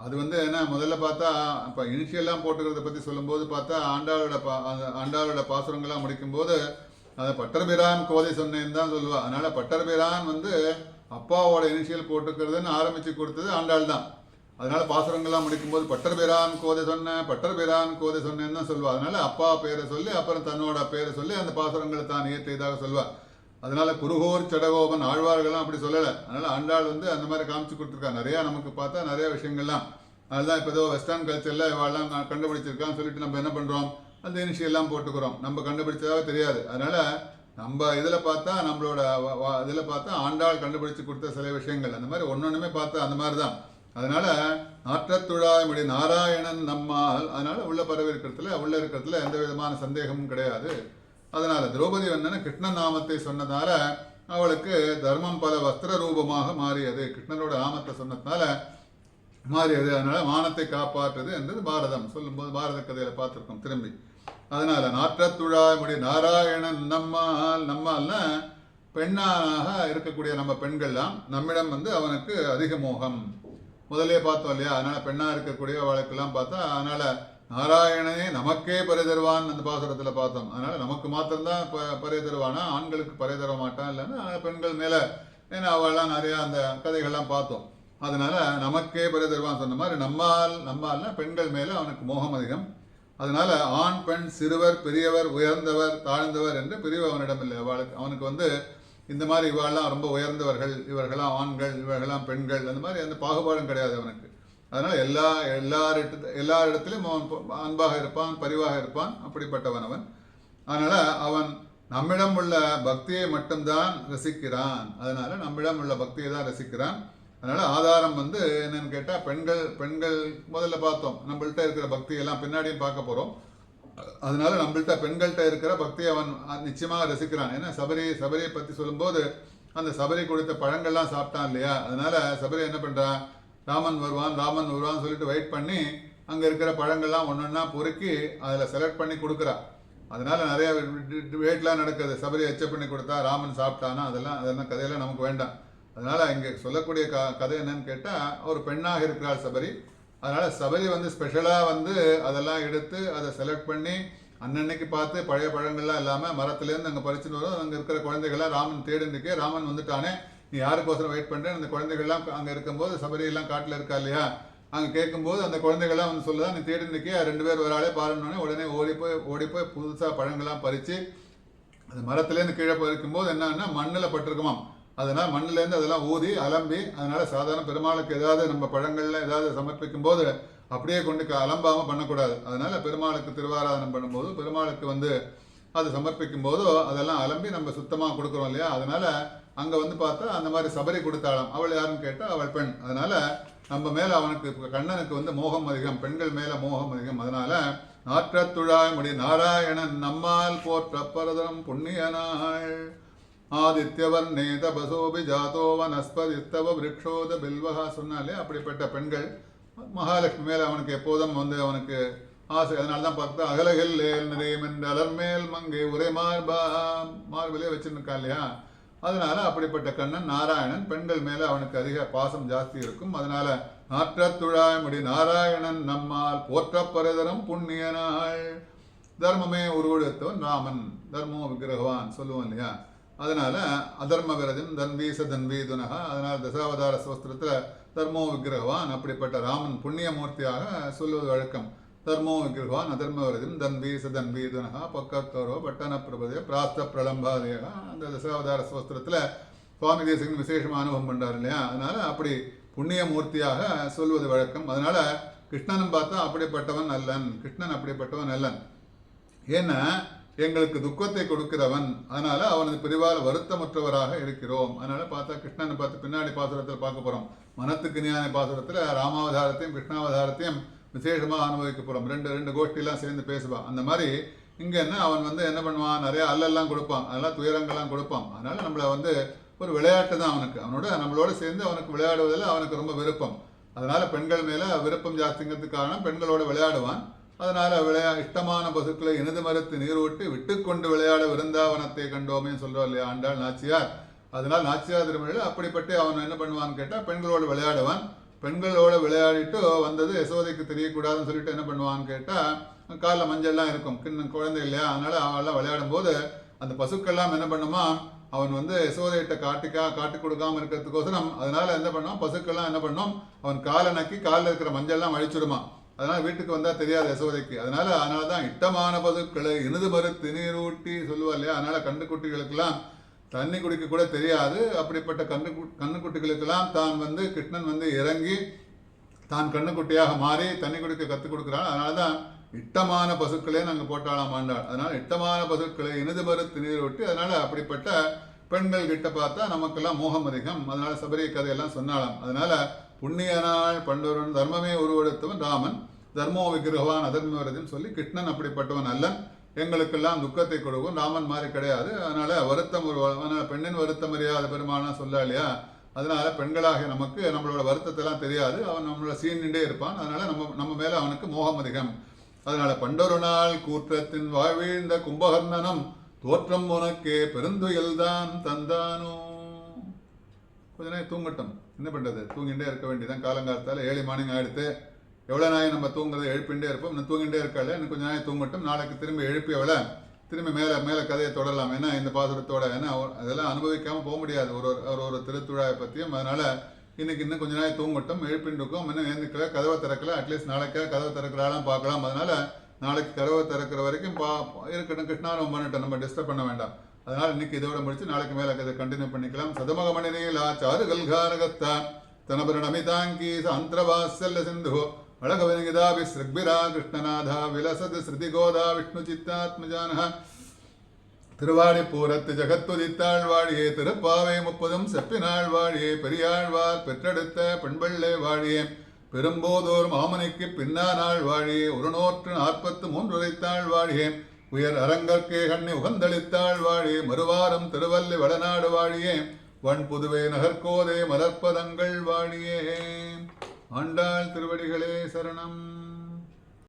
அது என்ன முதல்ல பார்த்தா இப்போ இனிஷியல்லாம் போட்டுக்கிறத பற்றி சொல்லும்போது பார்த்தா ஆண்டாளோட பாசுரங்கள்லாம் முடிக்கும்போது அதை பட்டர்பிரான் கோதை சொன்னேன்னு தான் சொல்லுவாள். அதனால் பட்டர்பிரான் அப்பாவோட இனிஷியல் போட்டுக்கிறதுன்னு ஆரம்பித்து கொடுத்தது ஆண்டாள் தான். அதனால பாசுரங்கள்லாம் முடிக்கும்போது பட்டர்பிரான் கோதை சொன்னேன்னு தான் சொல்லுவாள். அதனால அப்பா பேரை சொல்லி அப்புறம் தன்னோட பேரை சொல்லி அந்த பாசுரங்களை தான் இயற்றியதாக சொல்லுவாள். அதனால குருகோர் சடகோபன் ஆழ்வார்கள்லாம் அப்படி சொல்லலை. அதனால ஆண்டாள் அந்த மாதிரி காமிச்சு கொடுத்துருக்கா. நிறையா நமக்கு பார்த்தா நிறைய விஷயங்கள்லாம். அதுதான் இப்போ ஏதோ வெஸ்டர்ன் கல்ச்சரில் இவாள்லாம் நான் கண்டுபிடிச்சிருக்கான்னு சொல்லிட்டு நம்ம என்ன பண்ணுறோம், அந்த இனிஷியெல்லாம் போட்டுக்கிறோம். நம்ம கண்டுபிடிச்சதாக தெரியாது. அதனால நம்ம இதில் பார்த்தா நம்மளோட இதில் பார்த்தா ஆண்டாள் கண்டுபிடிச்சு கொடுத்த சில விஷயங்கள் அந்த மாதிரி ஒன்னொன்றுமே பார்த்தா அந்த மாதிரி தான். அதனால நாற்றத்துழாய் முடி நாராயணன் நம்மால். அதனால உள்ள இருக்கிறதுல எந்த விதமான சந்தேகமும் கிடையாது. அதனால திரௌபதி கிருஷ்ணன் நாமத்தை சொன்னதால அவளுக்கு தர்மம் பல வஸ்திர ரூபமாக மாறியது. கிருஷ்ணனோட நாமத்தை சொன்னதுனால மாறியது. அதனால மானத்தை காப்பாற்றுது என்றது பாரதம் சொல்லும்போது பாரத கதையில பார்த்துருக்கோம் திரும்பி. அதனால நாற்றத்துழாய் முடி நாராயணன் நம்மால்னா பெண்ணாக இருக்கக்கூடிய நம்ம பெண்கள்லாம் நம்மிடம் அவனுக்கு அதிக மோகம். முதலே பார்த்தோம் இல்லையா? அதனால பெண்ணா இருக்கக்கூடிய அவளுக்கெல்லாம் பார்த்தா அதனால நாராயணனே நமக்கே பறை தருவான் அந்த பாசுரத்தில் பார்த்தோம். அதனால நமக்கு மாத்திரம்தான் பறை தருவானா, ஆண்களுக்கு பறை தர மாட்டான் இல்லைன்னா பெண்கள் மேல. ஏன்னா அவெல்லாம் நிறைய அந்த கதைகள்லாம் பார்த்தோம். அதனால நமக்கே பறை தருவான் சொன்ன மாதிரி நம்மால்னா பெண்கள் மேல அவனுக்கு மோகம் அதிகம். அதனால ஆண் பெண் சிறுவர் பெரியவர் உயர்ந்தவர் தாழ்ந்தவர் என்று பிரிவு அவனிடம் இல்லை. அவனுக்கு இந்த மாதிரி இவாள்லாம் ரொம்ப உயர்ந்தவர்கள், இவர்களாம் ஆண்கள், இவர்களாம் பெண்கள், அந்த மாதிரி அந்த பாகுபாடும் கிடையாது அவனுக்கு. அதனால எல்லா இடத்திலும் அவன் அன்பாக இருப்பான், பரிவாக இருப்பான். அப்படிப்பட்டவன் அவன். அதனால அவன் நம்மிடம் உள்ள பக்தியை மட்டும்தான் ரசிக்கிறான். அதனால நம்மிடம் உள்ள பக்தியை தான் ரசிக்கிறான். அதனால ஆதாரம் என்னன்னு கேட்டால் பெண்கள் முதல்ல பார்த்தோம். நம்மள்கிட்ட இருக்கிற பக்தியெல்லாம் பின்னாடியும் பார்க்க போகிறோம். அதனால நம்மள்கிட்ட பெண்கள்கிட்ட இருக்கிற பக்தியை அவன் நிச்சயமாக ரசிக்கிறான். ஏன்னா சபரியை பற்றி சொல்லும்போது அந்த சபரி கொடுத்த பழங்கள்லாம் சாப்பிட்டான் இல்லையா? அதனால சபரி என்ன பண்ணுறான், ராமன் வருவான் சொல்லிட்டு வெயிட் பண்ணி அங்கே இருக்கிற பழங்கள்லாம் ஒன்றொன்னா பொறுக்கி அதில் செலக்ட் பண்ணி கொடுக்குறா. அதனால நிறைய வெயிட்லாம் நடக்குது. சபரி எச்சப் பண்ணி கொடுத்தா ராமன் சாப்பிட்டானா அதெல்லாம் கதையெல்லாம் நமக்கு வேண்டாம். அதனால இங்கே சொல்லக்கூடிய கதை என்னன்னு கேட்டால் ஒரு பெண்ணாக இருக்கிறாள் சபரி. அதனால சபரி ஸ்பெஷலாக அதெல்லாம் எடுத்து அதை செலக்ட் பண்ணி அன்னன்னைக்கு பார்த்து பழைய பழங்கள்லாம் இல்லாமல் மரத்துலேருந்து அங்கே பறிச்சுட்டு வரும். அங்கே இருக்கிற குழந்தைகள்லாம் ராமன் தேடிருக்கே, ராமன் வந்துட்டானே, நீ யாருக்கோசரம் வெயிட் பண்ணுறேன். அந்த குழந்தைகள்லாம் அங்கே இருக்கும்போது சபரியெல்லாம் காட்டில் இருக்கா இல்லையா, அங்கே கேட்கும்போது அந்த குழந்தைகள்லாம் சொல்லுதான், நீ தேடிருக்கே 2 பேர் ஒரு ஆளே பாருன்னொடனே உடனே ஓடி போய் புதுசாக பழங்கள்லாம் பறித்து அந்த மரத்துலேருந்து கீழே பறிக்கும்போது என்னன்னா மண்ணில் பட்டிருக்குமாம். அதனால் மண்ணிலேருந்து அதெல்லாம் ஊதி அலம்பி, அதனால் சாதாரண பெருமாளுக்கு ஏதாவது நம்ம பழங்களில் ஏதாவது சமர்ப்பிக்கும் போது அப்படியே கொண்டு அலம்பாமல் பண்ணக்கூடாது. அதனால் பெருமாளுக்கு திருவாராதனம் பண்ணும்போது பெருமாளுக்கு அது சமர்ப்பிக்கும் போதோ அதெல்லாம் அலம்பி நம்ம சுத்தமாக கொடுக்குறோம் இல்லையா. அதனால் அங்கே பார்த்தா அந்த மாதிரி சபரி கொடுத்தாளாம். அவள் யாருன்னு கேட்டால் அவள் பெண். அதனால் நம்ம மேலே அவனுக்கு கண்ணனுக்கு மோகம் அதிகம், பெண்கள் மேலே மோகம் அதிகம். அதனால் நாற்றத்துழாய் முடி நாராயணன் நம்மால் போற்ற பரதரம் புண்ணியனாள் ஆதித்யவர்ணே தபசோபி ஜாதோ வனஸ்பதிஸ்தவ விருக்ஷோத பில்வஹா சொன்னாலே அப்படிப்பட்ட பெண்கள் மகாலட்சுமி மேலே அவனுக்கு எப்போதும் அவனுக்கு ஆசை. அதனால தான் பார்த்தா அகலகில் நிறையும் என்று அலர்மேல் மங்கை உரை மார்பிலே வச்சுருக்கா இல்லையா. அதனால அப்படிப்பட்ட கண்ணன் நாராயணன், பெண்கள் மேலே அவனுக்கு அதிக பாசம் ஜாஸ்தி இருக்கும். அதனால நாற்றத்துழாய் முடி நாராயணன் நம்மால் போற்றப்பரதரம் புண்ணியனாள். தர்மமே உருவெடுத்தவன் ராமன், தர்மோ விக்கிரகவான் சொல்லுவோம் இல்லையா. அதனால அதர்ம விரதம் தன்வீச தன்வீதுனகா. அதனால தசாவதார சோஸ்திரத்தில் தர்மோ விக்கிரகவான் அப்படிப்பட்ட ராமன் புண்ணியமூர்த்தியாக சொல்லுவது வழக்கம். தர்மோ விக்கிரகவான் அதர்ம விரதம் தன்வீச தன்வீதுனகா பக்கத்தோரோ பட்டன பிரபதே பிராஸ்த பிரலம்பாதேகா. அந்த தசாவதார சோஸ்திரத்தில் சுவாமி தேசிகன் விசேஷமாக அனுபவம் பண்ணுறாரு இல்லையா. அதனால அப்படி புண்ணியமூர்த்தியாக சொல்வது வழக்கம். அதனால கிருஷ்ணனும் பார்த்தா அப்படிப்பட்டவன் அல்லன், கிருஷ்ணன் அப்படிப்பட்டவன் அல்லன். ஏன்னா எங்களுக்கு துக்கத்தை கொடுக்கிறவன், அதனால அவனது பிரிவால் வருத்தமுற்றவராக இருக்கிறோம். அதனால பார்த்தா கிருஷ்ணனை பார்த்து பின்னாடி பாசுரத்தில் பார்க்க போறோம். மனத்துக்கு ஞான பாசுரத்தில் ராமாவதாரத்தையும் கிருஷ்ணாவதாரத்தையும் விசேஷமாக அனுபவிக்க போறோம். ரெண்டு கோஷ்டிலாம் சேர்ந்து பேசுவான். அந்த மாதிரி இங்க அவன் என்ன பண்ணுவான், நிறைய அல்லெல்லாம் கொடுப்பான், அதெல்லாம் துயரங்கள்லாம் கொடுப்பான். அதனால நம்மளை ஒரு விளையாட்டு தான் அவனுக்கு, நம்மளோட சேர்ந்து அவனுக்கு விளையாடுவதில் அவனுக்கு ரொம்ப விருப்பம். அதனால பெண்கள் மேல விருப்பம் ஜாஸ்திங்கிறதுக்கு காரணம் பெண்களோட விளையாடுவான். அதனால இஷ்டமான பசுக்களை இனிது மறுத்து நீரூட்டி விட்டு கொண்டு விளையாட விருந்தாவனத்தை கண்டோமே சொல்றோம் இல்லையா ஆண்டாள் நாச்சியார். அதனால நாச்சியார் திருமணியில் அப்படிப்பட்டு அவன் என்ன பண்ணுவான்னு கேட்டால் பெண்களோடு விளையாடுவான். பெண்களோட விளையாடிட்டு வந்தது யசோதைக்கு தெரியக்கூடாதுன்னு சொல்லிட்டு என்ன பண்ணுவான்னு கேட்டால் காலில் மஞ்சள்லாம் இருக்கும், குழந்தை இல்லையா. அதனால அவெல்லாம் விளையாடும் போது அந்த பசுக்கெல்லாம் என்ன பண்ணுமா, அவன் யசோதையிட்ட காட்டி கொடுக்காம இருக்கிறதுக்கோசரம் அதனால என்ன பண்ணுவான், பசுக்கெல்லாம் என்ன பண்ணும், அவன் காலை நக்கி காலில் இருக்கிற மஞ்சள்லாம் அழிச்சுடுமா. அதனால வீட்டுக்கு வந்தா தெரியாது யசோதைக்கு. அதனாலதான் இட்டமான பசுக்களை இனிது மறுத்து நீரூட்டி சொல்லுவா இல்லையா. அதனால கண்ணுக்குட்டிகளுக்கெல்லாம் தண்ணி குடிக்க கூட தெரியாது. அப்படிப்பட்ட கண்ணுக்குட்டிகளுக்கெல்லாம் தான் கிருஷ்ணன் இறங்கி தான் கண்ணுக்குட்டியாக மாறி தண்ணி குடிக்க கற்றுக் கொடுக்குறான். அதனாலதான் இட்டமான பசுக்களே நாங்கள் போட்டாலாம் ஆண்டாள். அதனால இட்டமான பசுக்களை இனிது மறுத்து நீரூட்டி. அதனால அப்படிப்பட்ட பெண்கள் கிட்ட பார்த்தா நமக்கெல்லாம் மோகம் அதிகம். அதனால சபரி கதையெல்லாம் சொன்னாலாம். அதனால புண்ணியனாள் பண்டோரன் தர்மமே உருவெடுத்தவன் ராமன், தர்மோ விக்கிரகவான் அதர்ம விரதம் சொல்லி கிருஷ்ணன் அப்படிப்பட்டவன் அல்லன், எங்களுக்கெல்லாம் துக்கத்தை கொடுக்கும், ராமன் மாதிரி கிடையாது. அதனால வருத்தம் பெண்ணின் வருத்தம் அறியாத பெருமானா சொல்ல இல்லையா. அதனால பெண்களாக நமக்கு நம்மளோட வருத்தத்தெல்லாம் தெரியாது, அவன் நம்மளோட சீனின்றே இருப்பான். அதனால நம்ம மேல அவனுக்கு மோகம் அதிகம். அதனால பண்டொரு நாள் கூற்றத்தின் வாழ்வீழ்ந்த கும்பகர்ணனம் தோற்றம் உனக்கே பெருந்துயல்தான் தந்தானோ. கொஞ்ச நேரம் தூங்கட்டும், என்ன பண்ணுறது, தூங்கிட்டே இருக்க வேண்டியதான். காலங்காலத்தால் 7 மணி ஆகிடுத்து, எவ்வளோ நாய் நம்ம தூங்குறதை எழுப்பிண்டே இருப்போம். இன்னும் தூங்கிட்டே இருக்காள், இன்னும் கொஞ்சம் நாய் தூங்கட்டும். நாளைக்கு திரும்பி எழுப்பி அவளை திரும்பி மேலே கதையை தொடரலாம். ஏன்னா இந்த பாசுரத்தோட அதெல்லாம் அனுபவிக்காமல் போக முடியாது ஒரு திருத்துழாயை பற்றியும். அதனால் இன்னைக்கு இன்னும் கொஞ்சம் நாய் தூங்கட்டும், எழுப்பின்றிருக்கோம். இன்னும் எழுந்துக்கல, கதவை திறக்கல, அட்லீஸ்ட் நாளைக்கா கதவை திறக்கிறாலாம் பார்க்கலாம். அதனால் நாளைக்கு கதவை திறக்கிற வரைக்கும் இருக்கட்டும், கிருஷ்ணாரம் பண்ணிட்டோம், நம்ம டிஸ்டர்ப் பண்ண வேண்டாம். அதனால இன்னைக்கு இதோட முடிச்சு நாளைக்கு மேல கதை கண்டினியூ பண்ணிக்கலாம். சதமகமணிநீலா சாரு கல்காரகத்தா தனபரணமிதாங்கி சாந்திரவாசல்ய சிந்து அழகவனிகிதாபி ஸ்ருக்பிரா கிருஷ்ணநாதா விலசது ஸ்ருதி கோதா விஷ்ணு சித்தாத்மஜானஹ திருவாடிப்பூரத்து ஜகத்துதித்தாள் வாழியே திருப்பாவை 30 செப்பினாள் வாழியே பெரியாழ்வார் பெற்றெடுத்த பெண்பள்ளே வாழியே பெரும்போதோர் மாமனிக்கு பின்னானாள் வாழியே 143 உரைத்தாள் வாழியே உயர் அரங்கற்கே கண்ணி உகந்தளித்தாள் வாழியே மறுவாரம் திருவல்லி வடநாடு வாழியே வன் புதுவை நகர்கோதே மலர்ப்பதங்கள் வாழியே. ஆண்டாள் திருவடிகளே சரணம்.